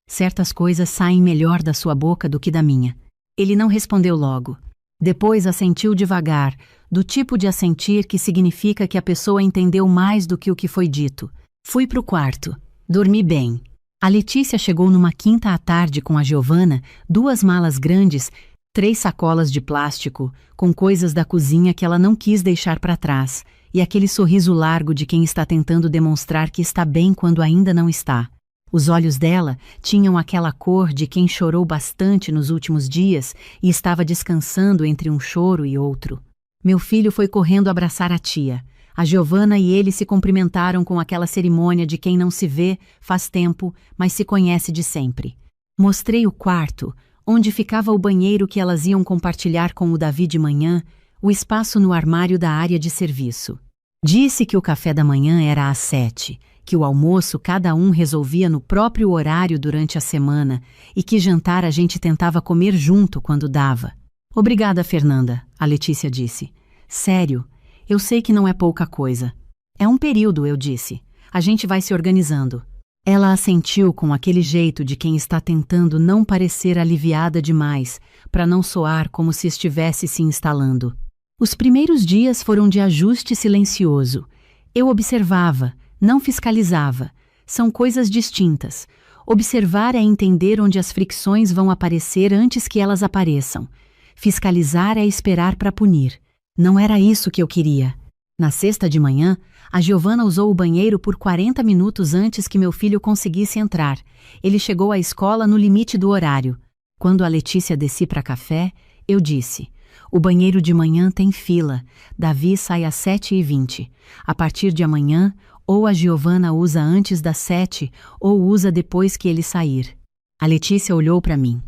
Certas coisas saem melhor da sua boca do que da minha. Ele não respondeu logo. Depois assentiu devagar, do tipo de assentir que significa que a pessoa entendeu mais do que o que foi dito. Fui pro quarto. Dormi bem. A Letícia chegou numa quinta à tarde com a Giovana, 2 malas grandes, 3 sacolas de plástico, com coisas da cozinha que ela não quis deixar para trás, e aquele sorriso largo de quem está tentando demonstrar que está bem quando ainda não está. Os olhos dela tinham aquela cor de quem chorou bastante nos últimos dias e estava descansando entre um choro e outro. Meu filho foi correndo abraçar a tia. A Giovana e ele se cumprimentaram com aquela cerimônia de quem não se vê faz tempo, mas se conhece de sempre. Mostrei o quarto, onde ficava o banheiro que elas iam compartilhar com o Davi de manhã, o espaço no armário da área de serviço. Disse que o café da manhã era às 7, que o almoço cada um resolvia no próprio horário durante a semana e que jantar a gente tentava comer junto quando dava. Obrigada, Fernanda, a Letícia disse. Sério, eu sei que não é pouca coisa. É um período, eu disse. A gente vai se organizando. Ela assentiu com aquele jeito de quem está tentando não parecer aliviada demais, para não soar como se estivesse se instalando. Os primeiros dias foram de ajuste silencioso. Eu observava, não fiscalizava. São coisas distintas. Observar é entender onde as fricções vão aparecer antes que elas apareçam. Fiscalizar é esperar para punir. Não era isso que eu queria. Na sexta de manhã, a Giovana usou o banheiro por 40 minutos antes que meu filho conseguisse entrar. Ele chegou à escola no limite do horário. Quando a Letícia desci para café, eu disse: o banheiro de manhã tem fila. Davi sai às 7h20. A partir de amanhã, ou a Giovana usa antes das 7 ou usa depois que ele sair. A Letícia olhou para mim.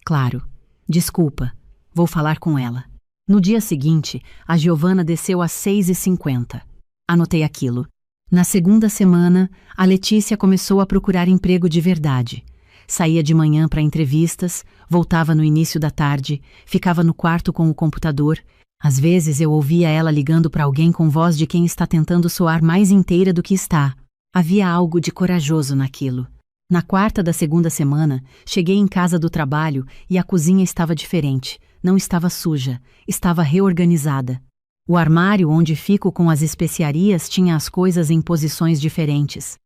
Claro. Desculpa. Vou falar com ela. No dia seguinte, a Giovana desceu às 6h50. Anotei aquilo. Na segunda semana, a Letícia começou a procurar emprego de verdade. Saía de manhã para entrevistas, voltava no início da tarde, ficava no quarto com o computador. Às vezes eu ouvia ela ligando para alguém com voz de quem está tentando soar mais inteira do que está. Havia algo de corajoso naquilo. Na quarta da segunda semana, cheguei em casa do trabalho e a cozinha estava diferente. Não estava suja, estava reorganizada. O armário onde fico com as especiarias tinha as coisas em posições diferentes.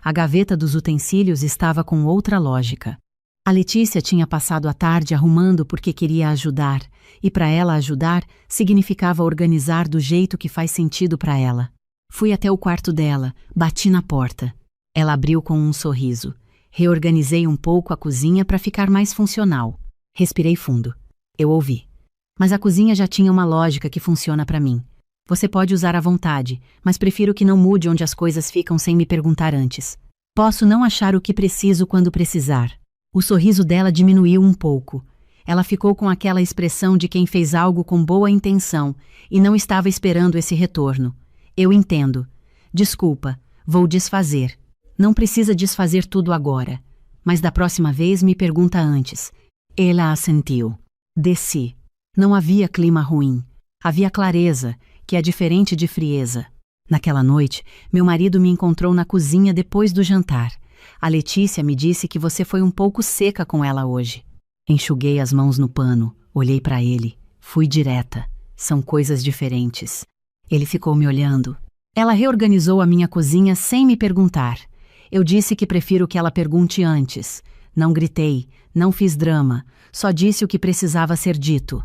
A gaveta dos utensílios estava com outra lógica. A Letícia tinha passado a tarde arrumando porque queria ajudar, e para ela ajudar significava organizar do jeito que faz sentido para ela. Fui até o quarto dela, bati na porta. Ela abriu com um sorriso. Reorganizei um pouco a cozinha para ficar mais funcional. Respirei fundo. Eu ouvi. Mas a cozinha já tinha uma lógica que funciona para mim. Você pode usar à vontade, mas prefiro que não mude onde as coisas ficam sem me perguntar antes. Posso não achar o que preciso quando precisar. O sorriso dela diminuiu um pouco. Ela ficou com aquela expressão de quem fez algo com boa intenção e não estava esperando esse retorno. Eu entendo. Desculpa, vou desfazer. Não precisa desfazer tudo agora. Mas da próxima vez me pergunta antes. Ela assentiu. Desci. Não havia clima ruim. Havia clareza, que é diferente de frieza. Naquela noite, meu marido me encontrou na cozinha depois do jantar. A Letícia me disse que você foi um pouco seca com ela hoje. Enxuguei as mãos no pano, olhei para ele. Fui direta. São coisas diferentes. Ele ficou me olhando. Ela reorganizou a minha cozinha sem me perguntar. Eu disse que prefiro que ela pergunte antes. Não gritei, não fiz drama, só disse o que precisava ser dito.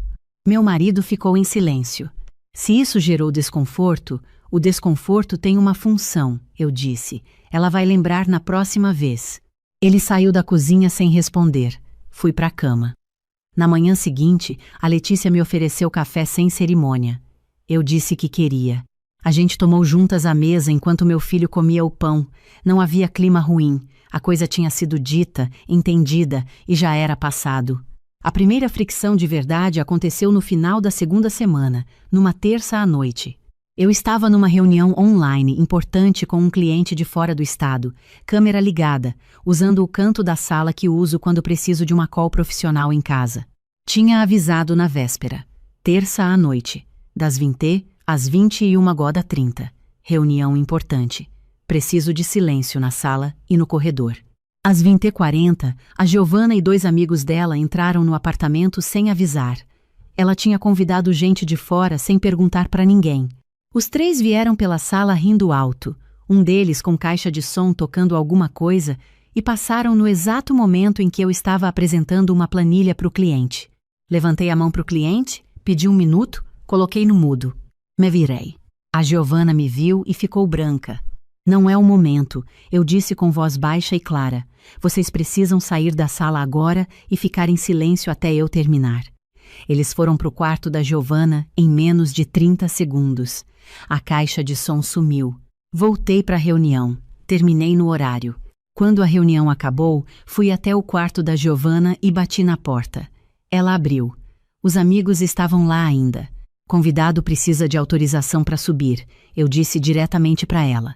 Meu marido ficou em silêncio. Se isso gerou desconforto, o desconforto tem uma função, eu disse. Ela vai lembrar na próxima vez. Ele saiu da cozinha sem responder. Fui para a cama. Na manhã seguinte, a Letícia me ofereceu café sem cerimônia. Eu disse que queria. A gente tomou juntas à mesa enquanto meu filho comia o pão. Não havia clima ruim. A coisa tinha sido dita, entendida e já era passado. A primeira fricção de verdade aconteceu no final da segunda semana, numa terça à noite. Eu estava numa reunião online importante com um cliente de fora do estado, câmera ligada, usando o canto da sala que uso quando preciso de uma call profissional em casa. Tinha avisado na véspera. Terça à noite, das 20 às 21h30. Reunião importante. Preciso de silêncio na sala e no corredor. Às 20h40, a Giovana e 2 amigos dela entraram no apartamento sem avisar. Ela tinha convidado gente de fora sem perguntar para ninguém. Os 3 vieram pela sala rindo alto, um deles com caixa de som tocando alguma coisa, e passaram no exato momento em que eu estava apresentando uma planilha para o cliente. Levantei a mão para o cliente, pedi 1 minuto, coloquei no mudo. Me virei. A Giovana me viu e ficou branca. Não é o momento, eu disse com voz baixa e clara. Vocês precisam sair da sala agora e ficar em silêncio até eu terminar. Eles foram para o quarto da Giovana em menos de 30 segundos. A caixa de som sumiu. Voltei para a reunião. Terminei no horário. Quando a reunião acabou, fui até o quarto da Giovana e bati na porta. Ela abriu. Os amigos estavam lá ainda. Convidado precisa de autorização para subir, eu disse diretamente para ela.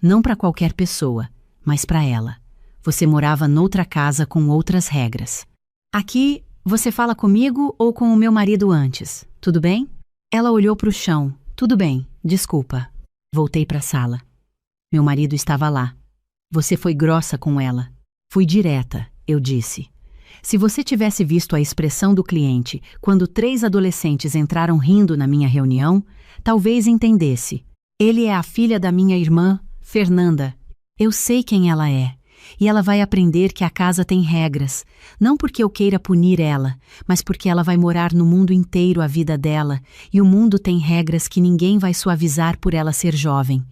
Não para qualquer pessoa, mas para ela. Você morava noutra casa com outras regras. Aqui, você fala comigo ou com o meu marido antes, tudo bem? Ela olhou para o chão. Tudo bem, desculpa. Voltei para a sala. Meu marido estava lá. Você foi grossa com ela. Fui direta, eu disse. Se você tivesse visto a expressão do cliente quando 3 adolescentes entraram rindo na minha reunião, talvez entendesse. Ele é a filha da minha irmã, Fernanda. Eu sei quem ela é. E ela vai aprender que a casa tem regras, não porque eu queira punir ela, mas porque ela vai morar no mundo inteiro a vida dela, e o mundo tem regras que ninguém vai suavizar por ela ser jovem.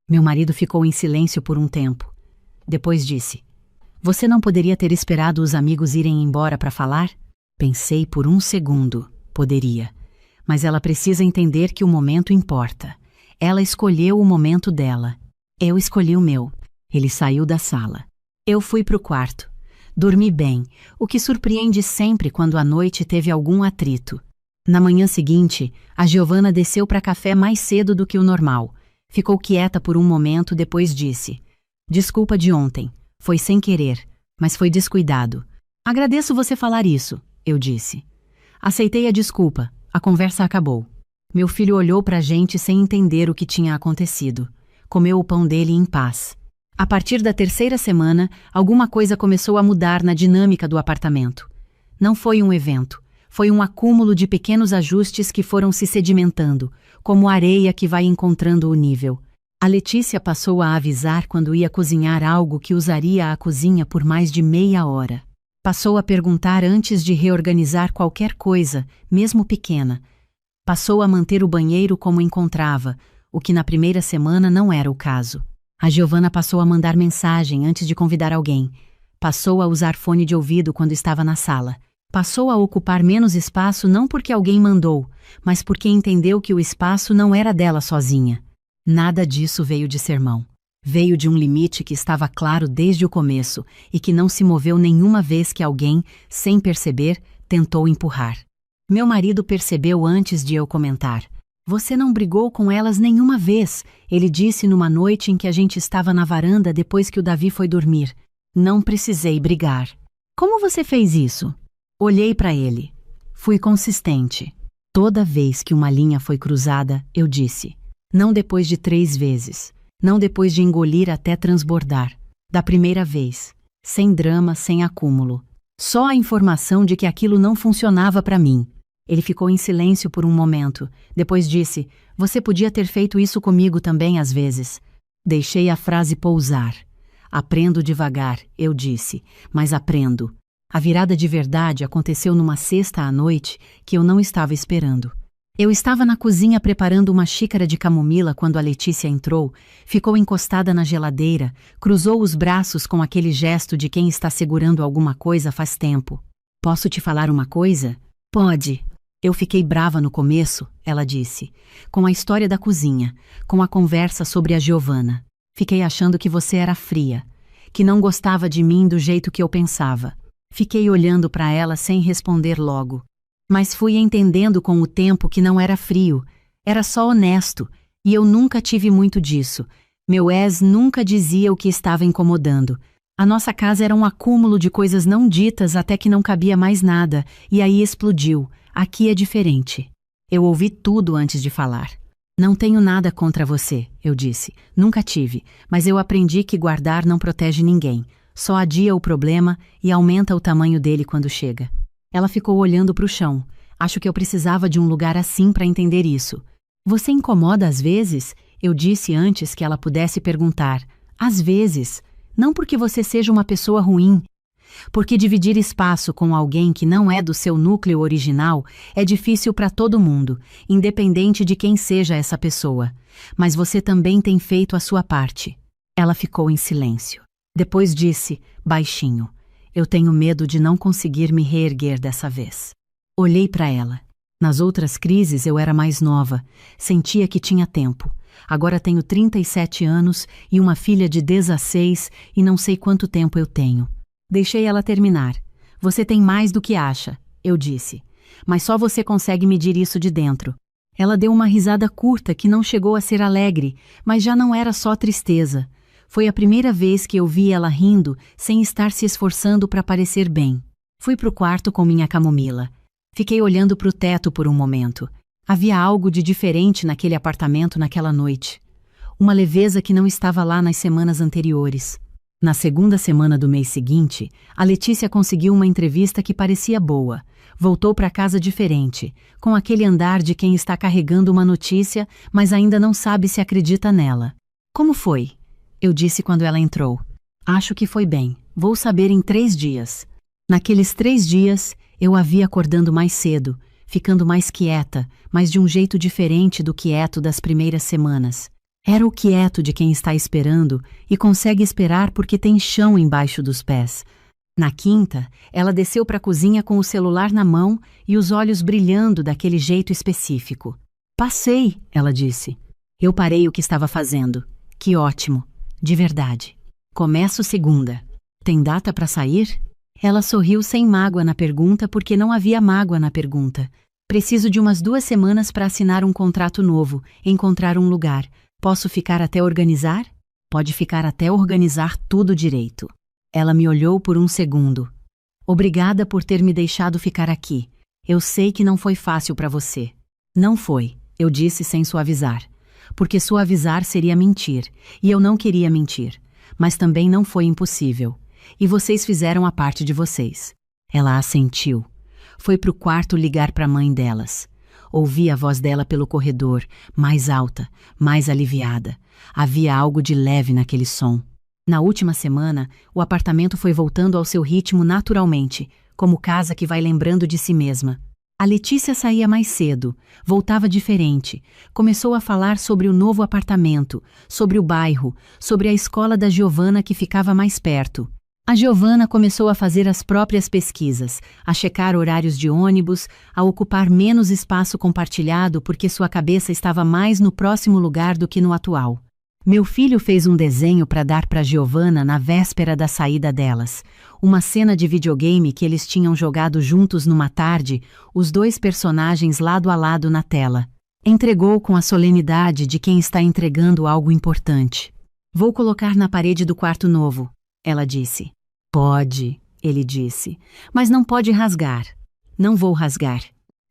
Meu marido ficou em silêncio por um tempo. Depois disse, você não poderia ter esperado os amigos irem embora para falar? Pensei por um segundo, poderia. Mas ela precisa entender que o momento importa. Ela escolheu o momento dela. Eu escolhi o meu. Ele saiu da sala. Eu fui para o quarto. Dormi bem, o que surpreende sempre quando à noite teve algum atrito. Na manhã seguinte, a Giovana desceu para café mais cedo do que o normal. Ficou quieta por um momento, depois disse, desculpa de ontem, foi sem querer, mas foi descuidado. Agradeço você falar isso, eu disse. Aceitei a desculpa, a conversa acabou. Meu filho olhou para a gente sem entender o que tinha acontecido. Comeu o pão dele em paz. A partir da 3ª semana, alguma coisa começou a mudar na dinâmica do apartamento. Não foi um evento, foi um acúmulo de pequenos ajustes que foram se sedimentando, como areia que vai encontrando o nível. A Letícia passou a avisar quando ia cozinhar algo que usaria a cozinha por mais de meia hora. Passou a perguntar antes de reorganizar qualquer coisa, mesmo pequena. Passou a manter o banheiro como encontrava, o que na primeira semana não era o caso. A Giovana passou a mandar mensagem antes de convidar alguém. Passou a usar fone de ouvido quando estava na sala. Passou a ocupar menos espaço não porque alguém mandou, mas porque entendeu que o espaço não era dela sozinha. Nada disso veio de sermão. Veio de um limite que estava claro desde o começo e que não se moveu nenhuma vez que alguém, sem perceber, tentou empurrar. Meu marido percebeu antes de eu comentar. Você não brigou com elas nenhuma vez, ele disse numa noite em que a gente estava na varanda depois que o Davi foi dormir. Não precisei brigar. Como você fez isso? Olhei para ele. Fui consistente. Toda vez que uma linha foi cruzada, eu disse. Não depois de 3 vezes. Não depois de engolir até transbordar. Da primeira vez. Sem drama, sem acúmulo. Só a informação de que aquilo não funcionava para mim. Ele ficou em silêncio por um momento. Depois disse, você podia ter feito isso comigo também às vezes. Deixei a frase pousar. Aprendo devagar, eu disse, mas aprendo. A virada de verdade aconteceu numa sexta à noite que eu não estava esperando. Eu estava na cozinha preparando uma xícara de camomila quando a Letícia entrou, ficou encostada na geladeira, cruzou os braços com aquele gesto de quem está segurando alguma coisa faz tempo. Posso te falar uma coisa? Pode. Eu fiquei brava no começo, ela disse, com a história da cozinha, com a conversa sobre a Giovana. Fiquei achando que você era fria, que não gostava de mim do jeito que eu pensava. Fiquei olhando para ela sem responder logo. Mas fui entendendo com o tempo que não era frio, era só honesto, e eu nunca tive muito disso. Meu ex nunca dizia o que estava incomodando. A nossa casa era um acúmulo de coisas não ditas até que não cabia mais nada, e aí explodiu. Aqui é diferente. Eu ouvi tudo antes de falar. Não tenho nada contra você, eu disse. Nunca tive, mas eu aprendi que guardar não protege ninguém. Só adia o problema e aumenta o tamanho dele quando chega. Ela ficou olhando para o chão. Acho que eu precisava de um lugar assim para entender isso. Você incomoda às vezes? Eu disse antes que ela pudesse perguntar. Às vezes. Não porque você seja uma pessoa ruim. Porque dividir espaço com alguém que não é do seu núcleo original é difícil para todo mundo, independente de quem seja essa pessoa. Mas você também tem feito a sua parte. Ela ficou em silêncio. Depois disse, baixinho. Eu tenho medo de não conseguir me reerguer dessa vez. Olhei para ela. Nas outras crises eu era mais nova, sentia que tinha tempo. Agora tenho 37 anos e uma filha de 16 e não sei quanto tempo eu tenho. Deixei ela terminar. Você tem mais do que acha, eu disse. Mas só você consegue medir isso de dentro. Ela deu uma risada curta que não chegou a ser alegre, mas já não era só tristeza. Foi a primeira vez que eu vi ela rindo sem estar se esforçando para parecer bem. Fui pro quarto com minha camomila. Fiquei olhando pro teto por um momento. Havia algo de diferente naquele apartamento naquela noite. Uma leveza que não estava lá nas semanas anteriores. Na segunda semana do mês seguinte, a Letícia conseguiu uma entrevista que parecia boa. Voltou para casa diferente, com aquele andar de quem está carregando uma notícia, mas ainda não sabe se acredita nela. Como foi? Eu disse quando ela entrou. Acho que foi bem. Vou saber em 3 dias. Naqueles 3 dias, eu a vi acordando mais cedo, ficando mais quieta, mas de um jeito diferente do quieto das primeiras semanas. Era o quieto de quem está esperando e consegue esperar porque tem chão embaixo dos pés. Na quinta, ela desceu para a cozinha com o celular na mão e os olhos brilhando daquele jeito específico. Passei, ela disse. Eu parei o que estava fazendo. Que ótimo. De verdade. Começo segunda. Tem data para sair? Ela sorriu sem mágoa na pergunta porque não havia mágoa na pergunta. Preciso de umas 2 semanas para assinar um contrato novo, encontrar um lugar. Posso ficar até organizar? Pode ficar até organizar tudo direito. Ela me olhou por um segundo. Obrigada por ter me deixado ficar aqui. Eu sei que não foi fácil para você. Não foi, eu disse sem suavizar. Porque suavizar seria mentir, e eu não queria mentir. Mas também não foi impossível. E vocês fizeram a parte de vocês. Ela assentiu. Foi pro quarto ligar para a mãe delas. Ouvi a voz dela pelo corredor, mais alta, mais aliviada. Havia algo de leve naquele som. Na última semana, o apartamento foi voltando ao seu ritmo naturalmente, como casa que vai lembrando de si mesma. A Letícia saía mais cedo, voltava diferente, começou a falar sobre o novo apartamento, sobre o bairro, sobre a escola da Giovana que ficava mais perto. A Giovanna começou a fazer as próprias pesquisas, a checar horários de ônibus, a ocupar menos espaço compartilhado porque sua cabeça estava mais no próximo lugar do que no atual. Meu filho fez um desenho para dar para Giovanna na véspera da saída delas. Uma cena de videogame que eles tinham jogado juntos numa tarde, os dois personagens lado a lado na tela. Entregou com a solenidade de quem está entregando algo importante. Vou colocar na parede do quarto novo, ela disse. Pode, ele disse, mas não pode rasgar. Não vou rasgar.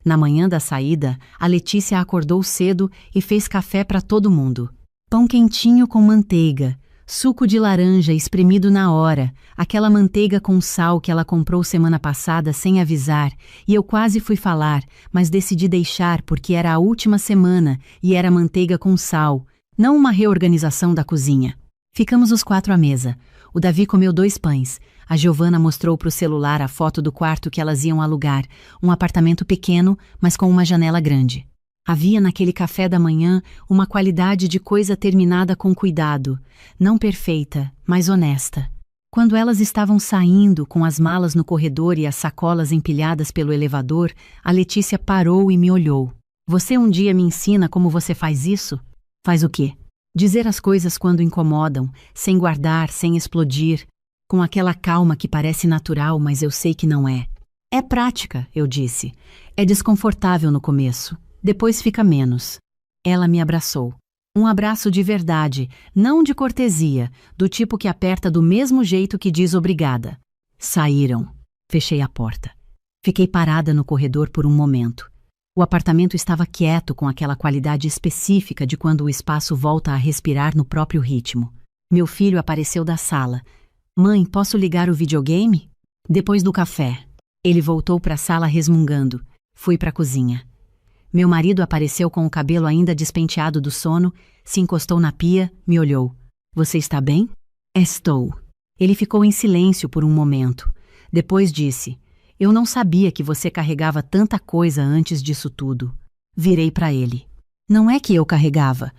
Na manhã da saída, a Letícia acordou cedo e fez café para todo mundo. Pão quentinho com manteiga, suco de laranja espremido na hora, aquela manteiga com sal que ela comprou semana passada sem avisar, e eu quase fui falar, mas decidi deixar porque era a última semana e era manteiga com sal, não uma reorganização da cozinha. Ficamos os 4 à mesa. O Davi comeu 2 pães. A Giovanna mostrou para o celular a foto do quarto que elas iam alugar, um apartamento pequeno, mas com uma janela grande. Havia naquele café da manhã uma qualidade de coisa terminada com cuidado, não perfeita, mas honesta. Quando elas estavam saindo, com as malas no corredor e as sacolas empilhadas pelo elevador, a Letícia parou e me olhou. Você um dia me ensina como você faz isso? Faz o quê? Dizer as coisas quando incomodam, sem guardar, sem explodir, com aquela calma que parece natural, mas eu sei que não é. É prática, eu disse. É desconfortável no começo. Depois fica menos. Ela me abraçou. Um abraço de verdade, não de cortesia, do tipo que aperta do mesmo jeito que diz obrigada. Saíram. Fechei a porta. Fiquei parada no corredor por um momento. O apartamento estava quieto com aquela qualidade específica de quando o espaço volta a respirar no próprio ritmo. Meu filho apareceu da sala. Mãe, posso ligar o videogame? Depois do café. Ele voltou para a sala resmungando. Fui para a cozinha. Meu marido apareceu com o cabelo ainda despenteado do sono, se encostou na pia, me olhou. Você está bem? Estou. Ele ficou em silêncio por um momento. Depois disse, eu não sabia que você carregava tanta coisa antes disso tudo. Virei para ele. Não é que eu carregava,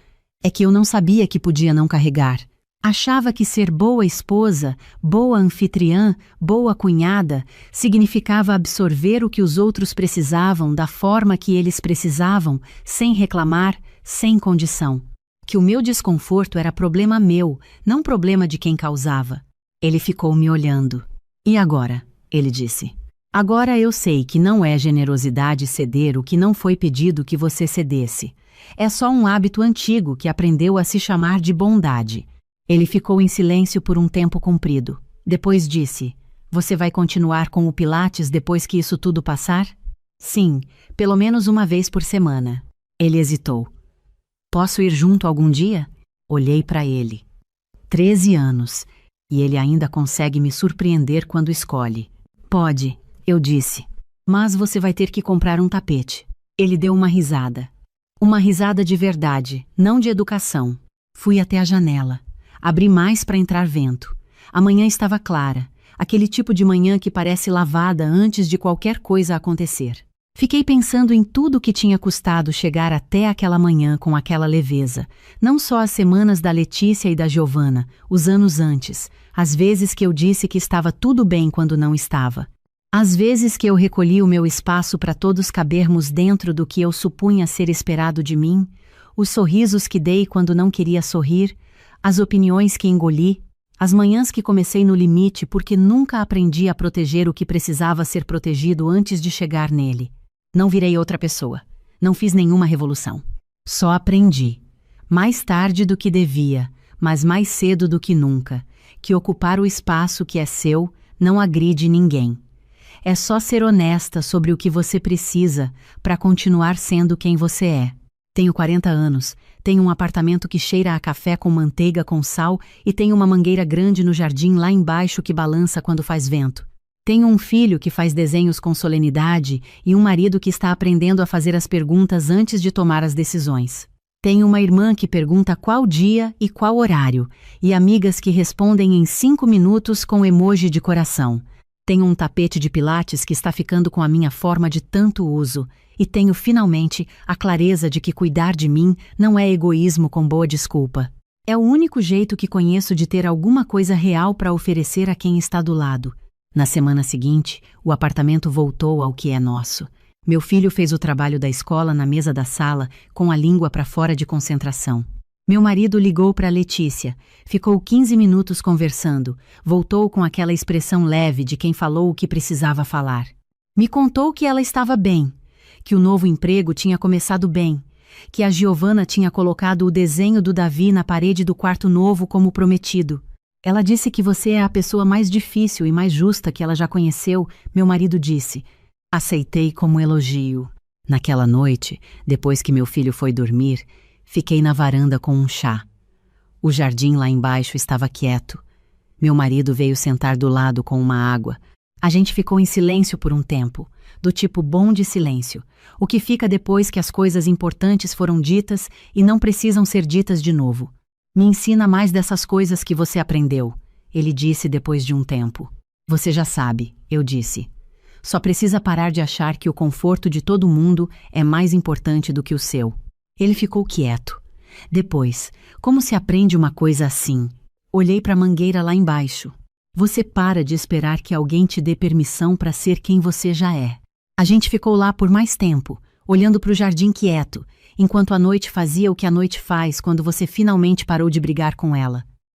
é que eu não sabia que podia não carregar. Achava que ser boa esposa, boa anfitriã, boa cunhada, significava absorver o que os outros precisavam da forma que eles precisavam, sem reclamar, sem condição. Que o meu desconforto era problema meu, não problema de quem causava. Ele ficou me olhando. E agora? Ele disse. Agora eu sei que não é generosidade ceder o que não foi pedido que você cedesse. É só um hábito antigo que aprendeu a se chamar de bondade. Ele ficou em silêncio por um tempo comprido. Depois disse, você vai continuar com o Pilates depois que isso tudo passar? Sim, pelo menos uma vez por semana. Ele hesitou. Posso ir junto algum dia? Olhei para ele. 13 anos, e ele ainda consegue me surpreender quando escolhe. Pode, eu disse. Mas você vai ter que comprar um tapete. Ele deu uma risada. Uma risada de verdade, não de educação. Fui até a janela. Abri mais para entrar vento. A manhã estava clara, aquele tipo de manhã que parece lavada antes de qualquer coisa acontecer. Fiquei pensando em tudo que tinha custado chegar até aquela manhã com aquela leveza. Não só as semanas da Letícia e da Giovanna, os anos antes, as vezes que eu disse que estava tudo bem quando não estava. As vezes que eu recolhi o meu espaço para todos cabermos dentro do que eu supunha ser esperado de mim, os sorrisos que dei quando não queria sorrir, as opiniões que engoli, as manhãs que comecei no limite porque nunca aprendi a proteger o que precisava ser protegido antes de chegar nele. Não virei outra pessoa. Não fiz nenhuma revolução. Só aprendi. Mais tarde do que devia, mas mais cedo do que nunca, que ocupar o espaço que é seu não agride ninguém. É só ser honesta sobre o que você precisa para continuar sendo quem você é. Tenho 40 anos, tenho um apartamento que cheira a café com manteiga com sal e tenho uma mangueira grande no jardim lá embaixo que balança quando faz vento. Tenho um filho que faz desenhos com solenidade e um marido que está aprendendo a fazer as perguntas antes de tomar as decisões. Tenho uma irmã que pergunta qual dia e qual horário e amigas que respondem em 5 minutos com emoji de coração. Tenho um tapete de pilates que está ficando com a minha forma de tanto uso. E tenho, finalmente, a clareza de que cuidar de mim não é egoísmo com boa desculpa. É o único jeito que conheço de ter alguma coisa real para oferecer a quem está do lado. Na semana seguinte, o apartamento voltou ao que é nosso. Meu filho fez o trabalho da escola na mesa da sala, com a língua para fora de concentração. Meu marido ligou para Letícia. Ficou 15 minutos conversando. Voltou com aquela expressão leve de quem falou o que precisava falar. Me contou que ela estava bem, que o novo emprego tinha começado bem, que a Giovana tinha colocado o desenho do Davi na parede do quarto novo como prometido. Ela disse que você é a pessoa mais difícil e mais justa que ela já conheceu, meu marido disse. Aceitei como elogio. Naquela noite, depois que meu filho foi dormir, fiquei na varanda com um chá. O jardim lá embaixo estava quieto. Meu marido veio sentar do lado com uma água. A gente ficou em silêncio por um tempo, do tipo bom de silêncio, o que fica depois que as coisas importantes foram ditas e não precisam ser ditas de novo. Me ensina mais dessas coisas que você aprendeu, ele disse depois de um tempo. Você já sabe, eu disse. Só precisa parar de achar que o conforto de todo mundo é mais importante do que o seu. Ele ficou quieto. Depois, como se aprende uma coisa assim? Olhei para a mangueira lá embaixo. Você para de esperar que alguém te dê permissão para ser quem você já é. A gente ficou lá por mais tempo, olhando para o jardim quieto, enquanto a noite fazia o que a noite faz quando você finalmente parou de brigar com ela.